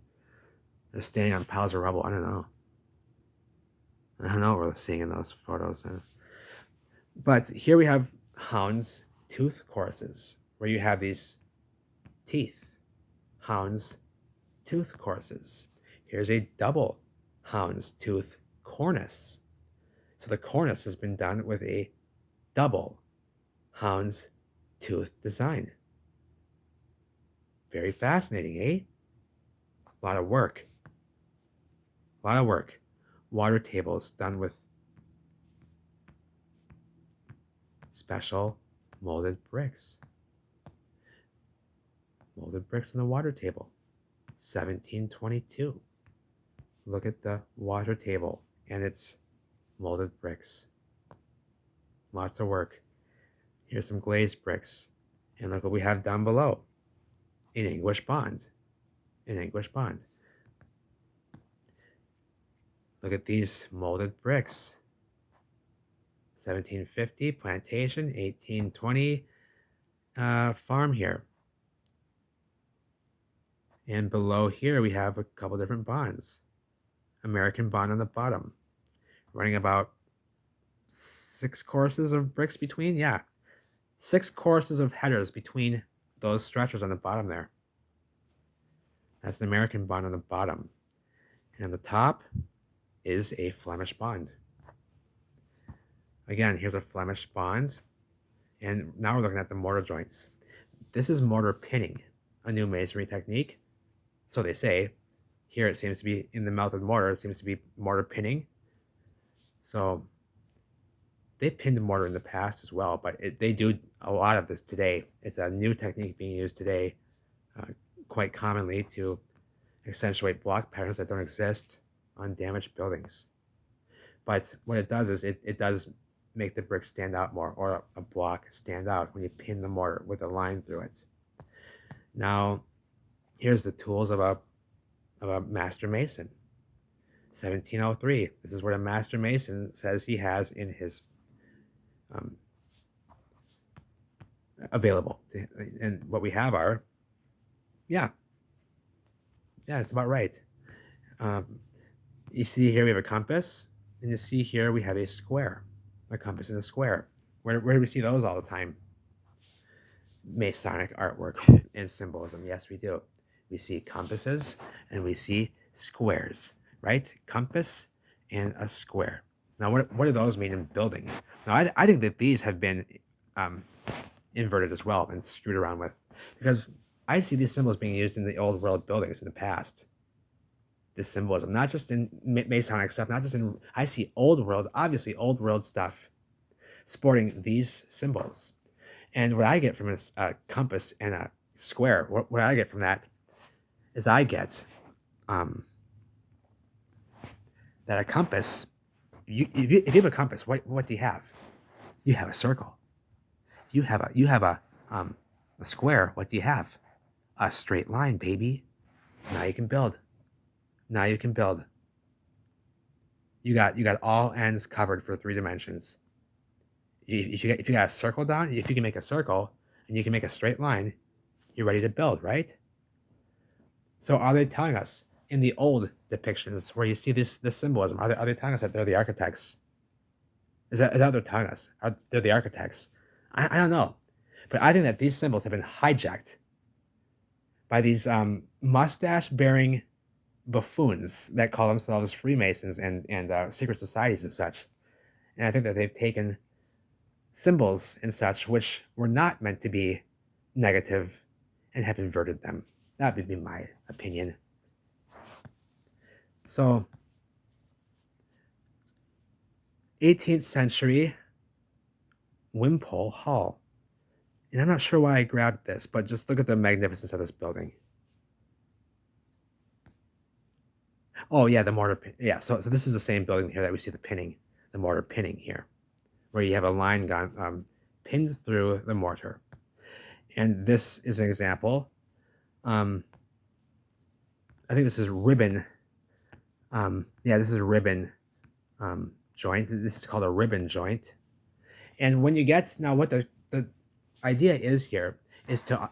they're standing on piles of rubble. I don't know what we're seeing in those photos. But here we have hound's tooth courses, where you have these teeth. Hound's tooth courses. Here's a double hound's tooth cornice. So the cornice has been done with a double hound's tooth design. Very fascinating, eh? A lot of work. Water tables done with special molded bricks. Molded bricks on the water table. 1722. Look at the water table and its molded bricks. Lots of work. Here's some glazed bricks. And look what we have down below, an English bond, an English bond. Look at these molded bricks. 1750 plantation, 1820 farm here. And below here we have a couple different bonds. American bond on the bottom, running about 6 courses of bricks between. Yeah, 6 courses of headers between those stretchers on the bottom there. That's an American bond on the bottom. And on the top is a Flemish bond. Again, here's a Flemish bond. And now we're looking at the mortar joints. This is mortar pinning, a new masonry technique. So they say. Here it seems to be in the melted mortar, it seems to be mortar pinning. So they pinned mortar in the past as well, but they do a lot of this today. It's a new technique being used today quite commonly to accentuate block patterns that don't exist on damaged buildings. But what it does is it does make the brick stand out more, or a block stand out when you pin the mortar with a line through it. Now, here's the tools of a master mason. 1703. This is what a master mason says he has in his available. And what we have are, yeah, it's about right. You see here we have a compass, and you see here we have a square, a compass and a square. Where do we see those all the time? Masonic artwork and symbolism. Yes, we do. We see compasses and we see squares, right? Compass and a square. Now, what do those mean in building? Now, I think that these have been inverted as well and screwed around with, because I see these symbols being used in the old world buildings in the past. This symbolism, not just in Masonic stuff, not just in, I see old world, obviously old world stuff sporting these symbols. And what I get from a compass and a square, what I get from that is I get that a compass, if you have a compass, what do you have? You have a circle. You have a square. What do you have? A straight line, baby. Now you can build. Now you can build. You got all ends covered for 3 dimensions. If you got a circle down, if you can make a circle and you can make a straight line, you're ready to build, right? So are they telling us in the old depictions where you see this symbolism, are they telling us that they're the architects? Is that what they're telling us? They're the architects? I don't know. But I think that these symbols have been hijacked by these mustache-bearing buffoons that call themselves Freemasons and secret societies and such. And I think that they've taken symbols and such which were not meant to be negative and have inverted them. That would be my opinion. So, 18th century Wimpole Hall. And I'm not sure why I grabbed this, but just look at the magnificence of this building. Oh yeah, the mortar pin. Yeah, so this is the same building here that we see the pinning, the mortar pinning here, where you have a line gone pinned through the mortar. And this is an example. I think this is ribbon. This is a ribbon joint. This is called a ribbon joint. And when you get, now what the idea is here is to,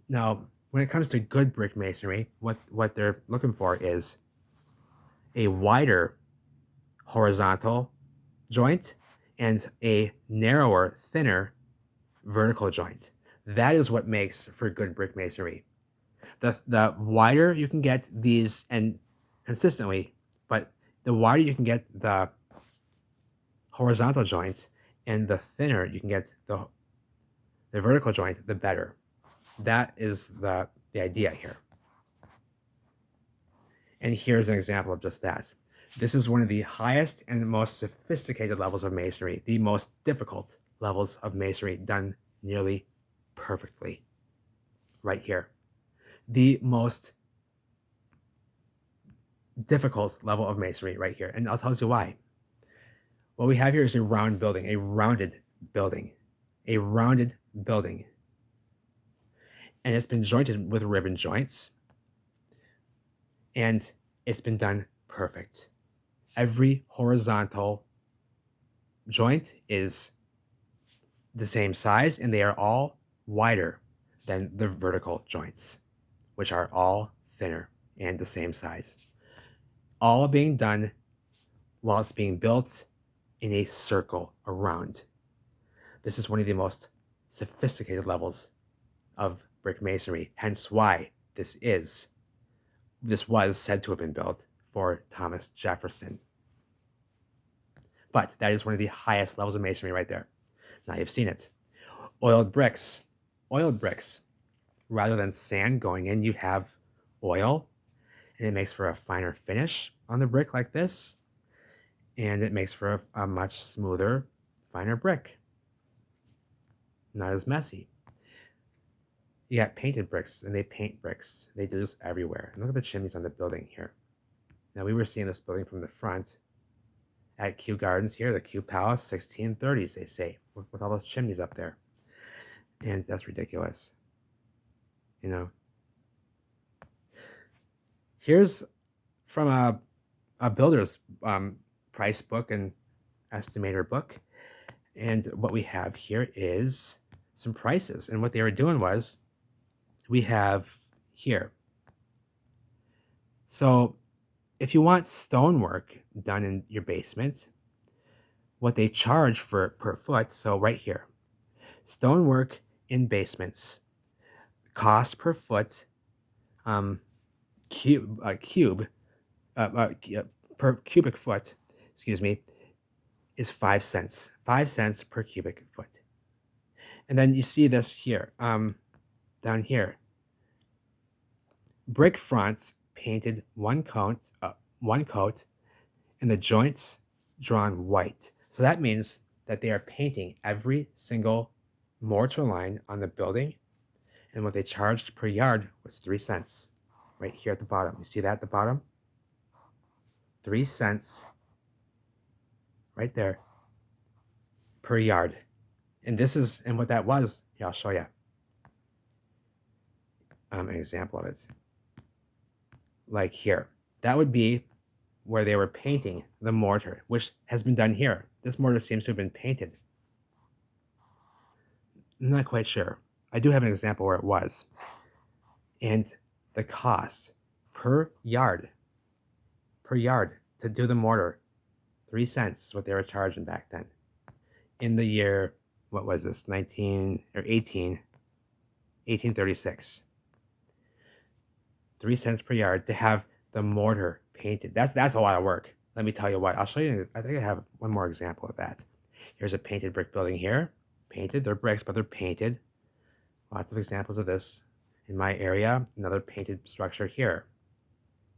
now when it comes to good brick masonry, what they're looking for is a wider horizontal joint and a narrower, thinner vertical joint. That is what makes for good brick masonry. The wider you can get these, and consistently, but the wider you can get the horizontal joint and the thinner you can get the vertical joint, the better. That is the idea here. And here's an example of just that. This is one of the highest and most sophisticated levels of masonry, the most difficult levels of masonry, done nearly perfectly. Right here. The most difficult level of masonry right here. And I'll tell you why. What we have here is a round building, a rounded building. a rounded building. And it's been jointed with ribbon joints. And it's been done perfect. Every horizontal joint is the same size, and they are all wider than the vertical joints, which are all thinner and the same size. All being done while it's being built in a circle around. This is one of the most sophisticated levels of brick masonry, hence why this was said to have been built for Thomas Jefferson. But that is one of the highest levels of masonry right there. Now you've seen it. Oiled bricks. Oiled bricks. Rather than sand going in, you have oil, and it makes for a finer finish on the brick like this, and it makes for a much smoother, finer brick. Not as messy. You got painted bricks, and they paint bricks. They do this everywhere. And look at the chimneys on the building here. Now, we were seeing this building from the front at Kew Gardens here, the Kew Palace, 1630s, they say, with all those chimneys up there. And that's ridiculous. You know? Here's from a builder's price book and estimator book. And what we have here is some prices. And what they were doing was, we have here. So if you want stonework done in your basement, what they charge per foot, so right here, stonework in basements, cost per foot, per cubic foot, is 5 cents. 5 cents per cubic foot. And then you see this here, down here. Brick fronts painted one coat, and the joints drawn white. So that means that they are painting every single mortar line on the building, and what they charged per yard was 3 cents. Right here at the bottom. You see that at the bottom? 3 cents right there per yard. And what that was, here, I'll show you an example of it. Like here, that would be where they were painting the mortar, which has been done here. This mortar seems to have been painted. I'm not quite sure. I do have an example where it was. And the cost per yard to do the mortar, 3 cents is what they were charging back then. In the year, what was this, 1836. 3 cents per yard to have the mortar painted. That's a lot of work. Let me tell you what. I'll show you. I think I have one more example of that. Here's a painted brick building here. Painted. They're bricks, but they're painted. Lots of examples of this in my area. Another painted structure here.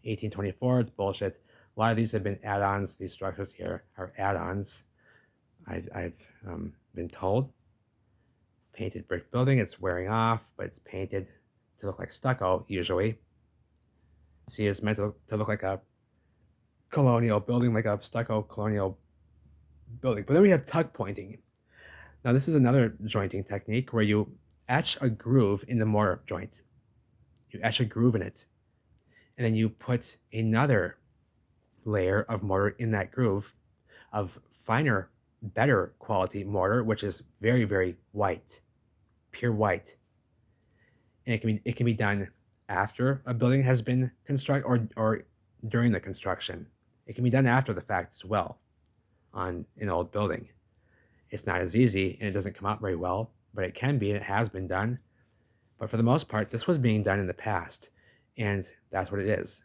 1824. It's bullshit. A lot of these have been add-ons. These structures here are add-ons. I've been told. Painted brick building. It's wearing off, but it's painted to look like stucco usually. See, it's meant to look like a colonial building, like a stucco colonial building. But then we have tuck pointing. Now, this is another jointing technique where you etch a groove in the mortar joint. You etch a groove in it. And then you put another layer of mortar in that groove of finer, better quality mortar, which is very, very white, pure white. And it can be done after a building has been constructed or during the construction. It can be done after the fact as well on an old building. It's not as easy and it doesn't come out very well, but it can be and it has been done. But for the most part, this was being done in the past, and that's what it is.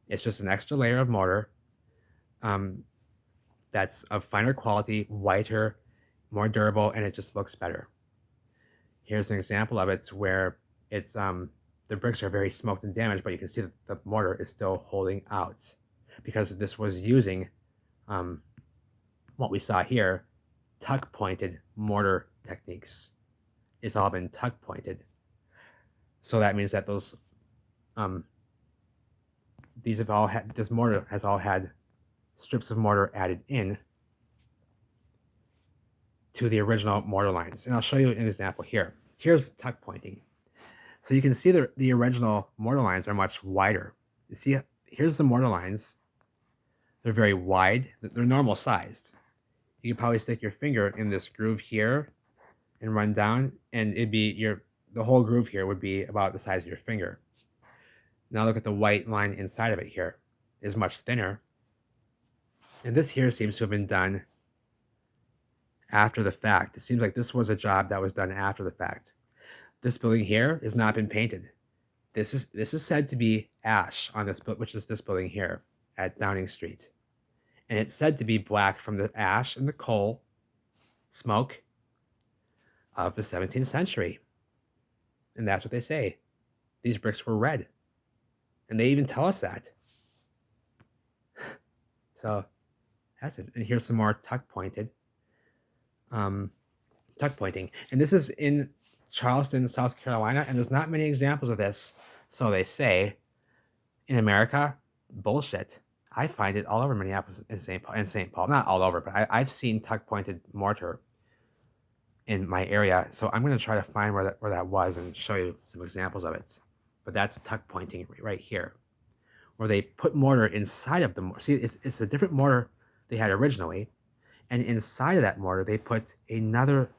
It's just an extra layer of mortar that's of finer quality, whiter, more durable, and it just looks better. Here's an example of it where it's the bricks are very smoked and damaged, but you can see that the mortar is still holding out because this was using what we saw here, tuck pointed mortar techniques. It's all been tuck pointed. So that means that those this mortar has all had strips of mortar added in to the original mortar lines. And I'll show you an example here. Here's tuck pointing. So you can see the original mortar lines are much wider. You see, here's the mortar lines. They're very wide. They're normal sized. You could probably stick your finger in this groove here and run down, and it'd be the whole groove here would be about the size of your finger. Now look at the white line inside of it here. Is much thinner. And this here seems to have been done after the fact. It seems like this was a job that was done after the fact. This building here has not been painted. This is said to be ash on this, which is this building here at Downing Street. And it's said to be black from the ash and the coal smoke of the 17th century. And that's what they say. These bricks were red. And they even tell us that. So that's it. And here's some more tuck pointing. And this is in Charleston, South Carolina, and there's not many examples of this. So they say in America, bullshit. I find it all over Minneapolis and St. Paul. Not all over, but I've seen tuck pointed mortar in my area. So I'm going to try to find where that was and show you some examples of it. But that's tuck pointing right here, where they put mortar inside of the mortar. See, it's a different mortar they had originally, and inside of that mortar they put another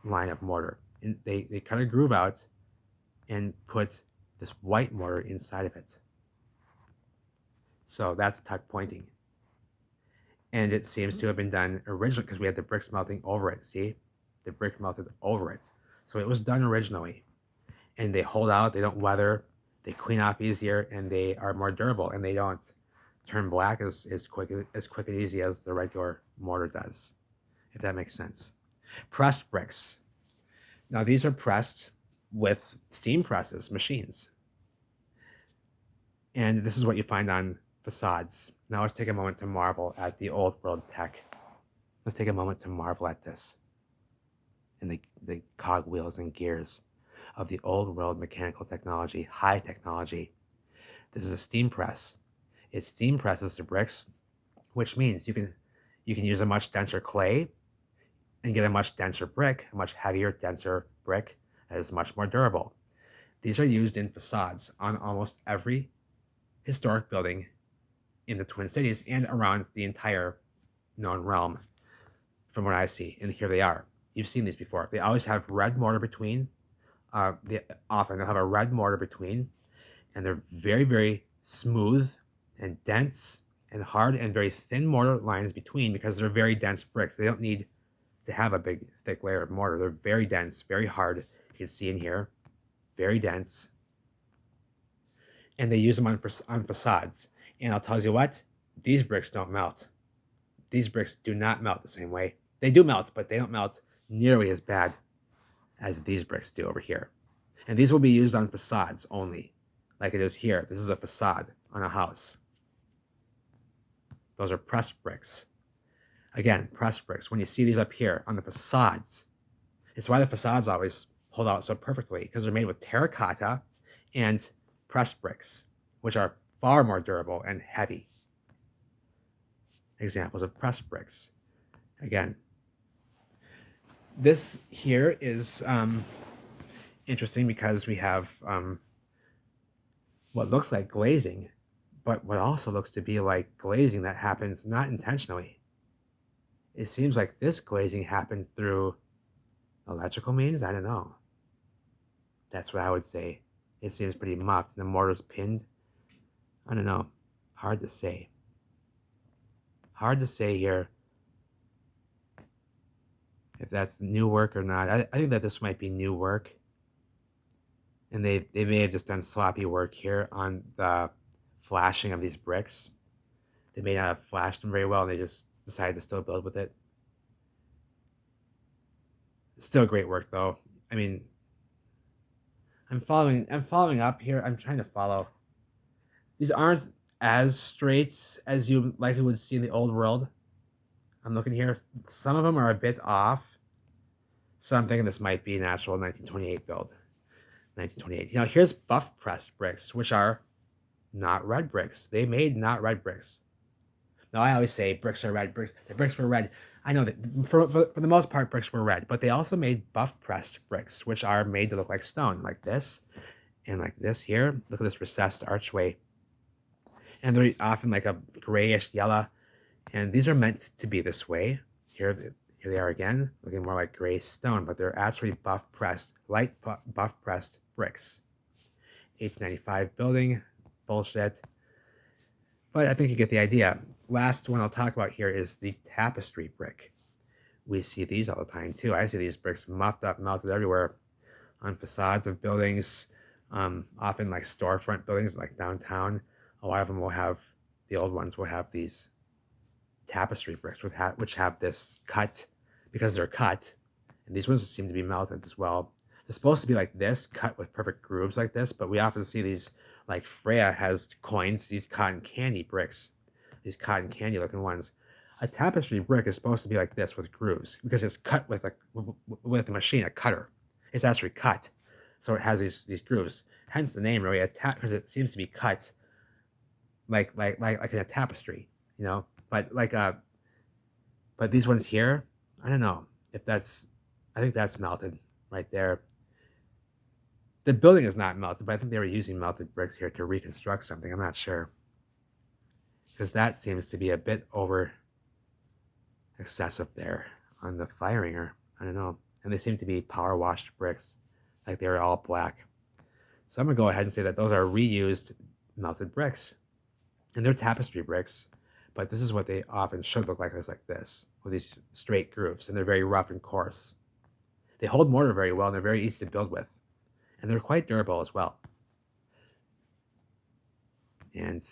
line of mortar. And they cut a groove out and put this white mortar inside of it. So that's tuck pointing. And it seems to have been done originally because we had the bricks melting over it. See? The brick melted over it. So it was done originally. And they hold out, they don't weather, they clean off easier, and they are more durable, and they don't turn black as quick and easy as the regular mortar does, if that makes sense. Pressed bricks. Now these are pressed with steam presses, machines. And this is what you find on facades. Now let's take a moment to marvel at the old world tech. Let's take a moment to marvel at this. And the cogwheels and gears of the old world mechanical technology, high technology. This is a steam press. It steam presses the bricks, which means you can use a much denser clay and get a much denser brick, a much heavier, denser brick that is much more durable. These are used in facades on almost every historic building in the Twin Cities and around the entire known realm, from what I see. And here they are. You've seen these before. They always have red mortar between. Often they'll have a red mortar between, and they're very, very smooth and dense and hard and very thin mortar lines between because they're very dense bricks. They don't need to have a big, thick layer of mortar. They're very dense, very hard. You can see in here, very dense. And they use them on facades. And I'll tell you what, these bricks don't melt. These bricks do not melt the same way. They do melt, but they don't melt nearly as bad as these bricks do over here. And these will be used on facades only, like it is here. This is a facade on a house. Those are pressed bricks. Again, pressed bricks. When you see these up here on the facades, it's why the facades always hold out so perfectly, because they're made with terracotta and pressed bricks, which are far more durable and heavy. Examples of pressed bricks. Again, this here is interesting because we have what looks like glazing, but what also looks to be like glazing that happens not intentionally. It seems like this glazing happened through electrical means. I don't know. That's what I would say. It seems pretty muffed. The mortar's pinned. I don't know. Hard to say. Hard to say here if that's new work or not. I think that this might be new work. And they may have just done sloppy work here on the flashing of these bricks. They may not have flashed them very well, and they just decided to still build with it. Still great work, though. I mean, I'm following up here. I'm trying to follow. These aren't as straight as you likely would see in the old world. I'm looking here. Some of them are a bit off. So I'm thinking this might be an actual 1928 build. 1928. You know, here's buff pressed bricks, which are not red bricks. They made not red bricks. Now, I always say bricks are red. The bricks were red. I know that for the most part, bricks were red, but they also made buff pressed bricks, which are made to look like stone, like this and like this here. Look at this recessed archway. And they're often like a grayish yellow. And these are meant to be this way. Here they are again, looking more like gray stone, but they're actually buff pressed, light buff pressed bricks. 1895 building, bullshit. But I think you get the idea. Last one I'll talk about here is the tapestry brick. We see these all the time too. I see these bricks muffed up, melted everywhere on facades of buildings, often like storefront buildings like downtown. A lot of them will have, the old ones will have these tapestry bricks which have this cut because they're cut. And these ones seem to be melted as well. They're supposed to be like this, cut with perfect grooves like this, but we often see these, like Freya has coins, these cotton candy bricks, these cotton candy looking ones. A tapestry brick is supposed to be like this with grooves because it's cut with a machine, a cutter. It's actually cut, so it has these grooves. Hence the name, really, because it seems to be cut like in a tapestry, you know. But but these ones here, I don't know if that's. I think that's melted right there. The building is not melted, but I think they were using melted bricks here to reconstruct something. I'm not sure because that seems to be a bit over excessive there on the firing, or I don't know. And they seem to be power washed bricks, like they were all black. So I'm gonna go ahead and say that those are reused melted bricks, and they're tapestry bricks. But this is what they often should look like, is like this, with these straight grooves, and they're very rough and coarse. They hold mortar very well, and they're very easy to build with, and they're quite durable as well. And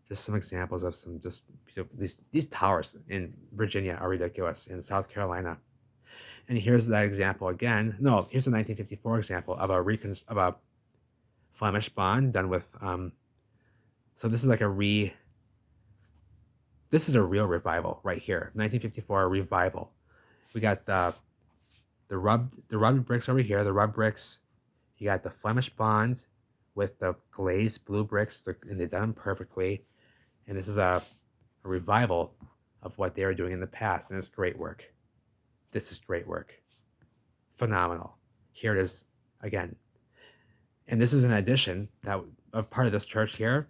just some examples of some just these towers in Virginia are ridiculous. In South Carolina, and here's that example again. No, here's a 1954 example of a Flemish bond done with. So this is like this is a real revival right here. 1954 revival. We got the rubbed bricks over here. The rubbed bricks. You got the Flemish bond with the glazed blue bricks, and they've done them perfectly. And this is a revival of what they were doing in the past, and it's great work. This is great work. Phenomenal. Here it is again. And this is an addition that of part of this church here.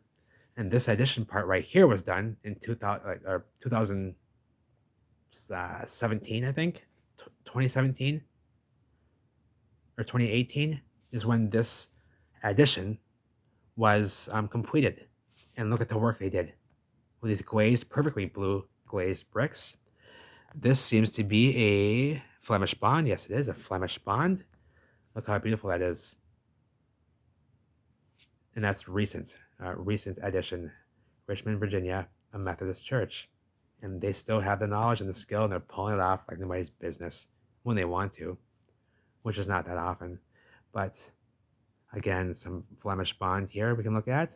And this addition part right here was done in 2017, I think. 2017 or 2018 is when this addition was completed. And look at the work they did with these glazed, perfectly blue glazed bricks. This seems to be a Flemish bond. Yes, it is a Flemish bond. Look how beautiful that is. And that's recent addition, Richmond, Virginia, a Methodist church. And they still have the knowledge and the skill, and they're pulling it off like nobody's business when they want to, which is not that often. But again, some Flemish bond here we can look at.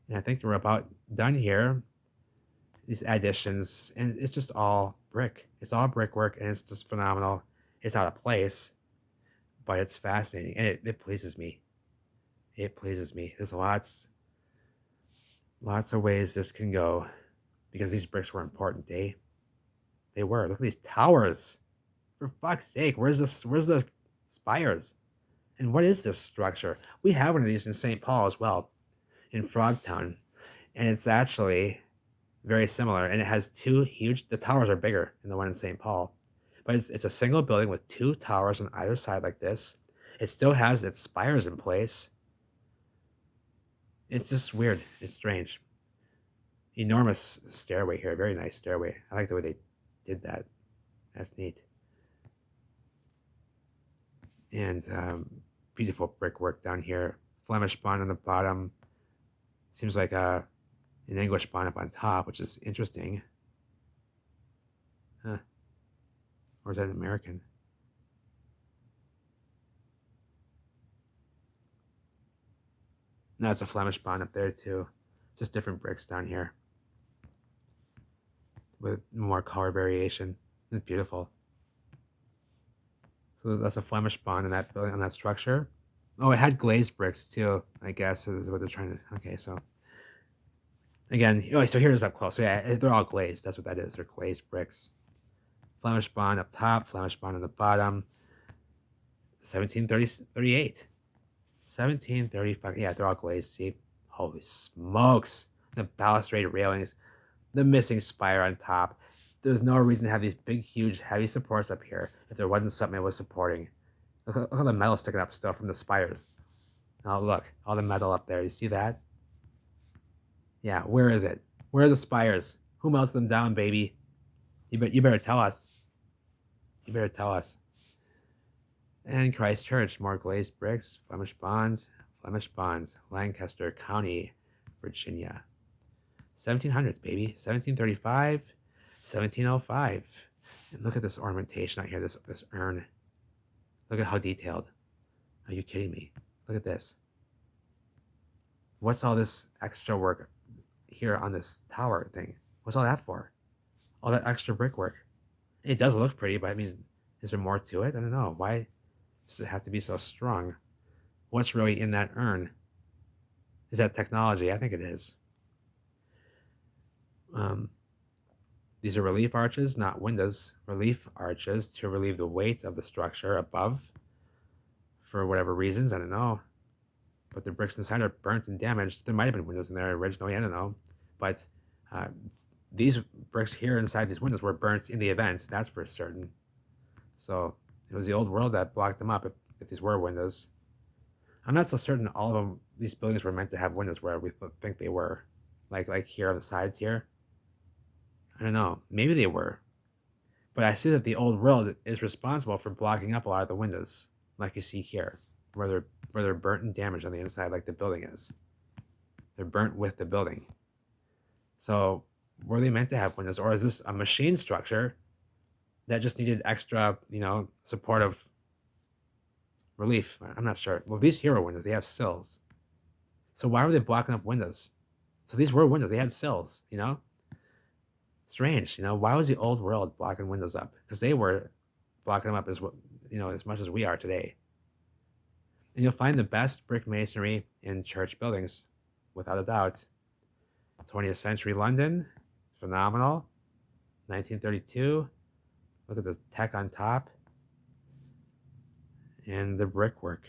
And I think we're about done here. These additions, and it's just all brick. It's all brickwork, and it's just phenomenal. It's out of place, but it's fascinating, and it pleases me. It pleases me. There's lots of ways this can go, because these bricks were important, eh? They were. Look at these towers. For fuck's sake, where's the spires? And what is this structure? We have one of these in St. Paul as well, in Frogtown, and it's actually very similar. And it has two huge. The towers are bigger than the one in St. Paul, but it's a single building with two towers on either side like this. It still has its spires in place. It's just weird. It's strange. Enormous stairway here. Very nice stairway. I like the way they did that. That's neat. And beautiful brickwork down here. Flemish bond on the bottom. Seems like an English bond up on top, which is interesting. Huh. Or is that American? No, it's a Flemish bond up there too. Just different bricks down here with more color variation. It's beautiful. So that's a Flemish bond in that building, on that structure. Oh, it had glazed bricks too, I guess, is what they're trying to. Okay, so again, so here it is up close. So yeah, they're all glazed. That's what that is. They're glazed bricks. Flemish bond up top, Flemish bond on the bottom. 1738. 1735. Yeah, they're all glazed. See? Holy smokes. The balustrade railings, the missing spire on top. There's no reason to have these big, huge, heavy supports up here if there wasn't something it was supporting. Look at the metal sticking up still from the spires. Oh, look, all the metal up there. You see that? Yeah, where is it? Where are the spires? Who melted them down, baby? You better tell us. You better tell us. And Christchurch, more glazed bricks, Flemish bonds, Lancaster County, Virginia. 1700s, baby. 1735, 1705. And look at this ornamentation out here, this urn. Look at how detailed. Are you kidding me? Look at this. What's all this extra work here on this tower thing? What's all that for? All that extra brickwork. It does look pretty, but I mean, is there more to it? I don't know. Why does it have to be so strong? What's really in that urn? Is that technology? I think it is. These are relief arches, not windows. Relief arches to relieve the weight of the structure above for whatever reasons. I don't know. But the bricks inside are burnt and damaged. There might have been windows in there originally. I don't know. But these bricks here inside these windows were burnt in the event. That's for certain. So it was the old world that blocked them up if these were windows. I'm not so certain all of them, these buildings were meant to have windows where we think they were. Like here on the sides here. I don't know. Maybe they were. But I see that the old world is responsible for blocking up a lot of the windows, like you see here, where they're burnt and damaged on the inside, like the building is. They're burnt with the building. So were they meant to have windows, or is this a machine structure that just needed extra, supportive relief? I'm not sure. Well, these hero windows, they have sills. So why were they blocking up windows? So these were windows. They had sills, Strange, why was the old world blocking windows up? Because they were blocking them up as much as we are today. And you'll find the best brick masonry in church buildings, without a doubt. 20th century London, phenomenal. 1932, look at the tech on top. And the brickwork.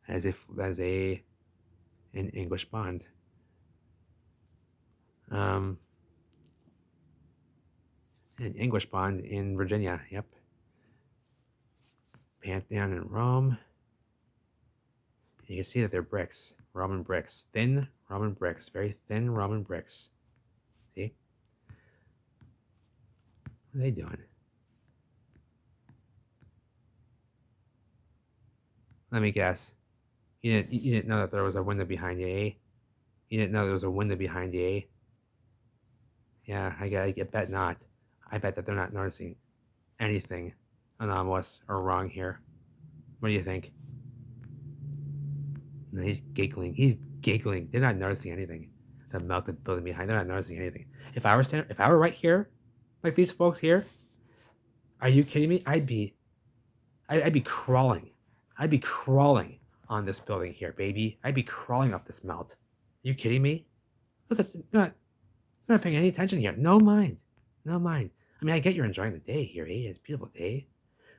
As an English bond. An English bond in Virginia. Yep. Pantheon in Rome. You can see that they're bricks, Roman bricks, thin Roman bricks, very thin Roman bricks. See? What are they doing? Let me guess. You didn't know that there was a window behind you, eh? You didn't know there was a window behind you, eh? Yeah, I bet not. I bet that they're not noticing anything anomalous or wrong here. What do you think? No, he's giggling. They're not noticing anything. The melted building behind, they're not noticing anything. If I were right here, like these folks here, are you kidding me? I'd be crawling. I'd be crawling on this building here, baby. I'd be crawling up this melt. Are you kidding me? Look at they're not paying any attention here. No mind. I mean, I get you're enjoying the day here, eh? It's a beautiful day.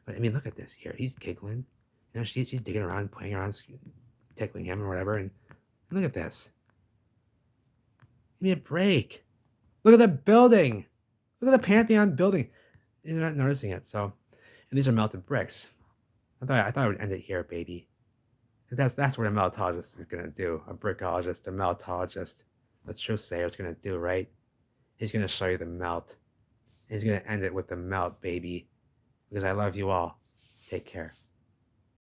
But I mean, look at this here. He's giggling. She's digging around, playing around, tickling him or whatever. And look at this. Give me a break. Look at the building. Look at the Pantheon building. You're not noticing it. So, and these are melted bricks. I thought I would end it here, baby. Because that's what a meltologist is gonna do. A brickologist, a meltologist, a truth sayer is gonna do, right? He's gonna show you the melt. He's gonna end it with the melt, baby. Because I love you all. Take care.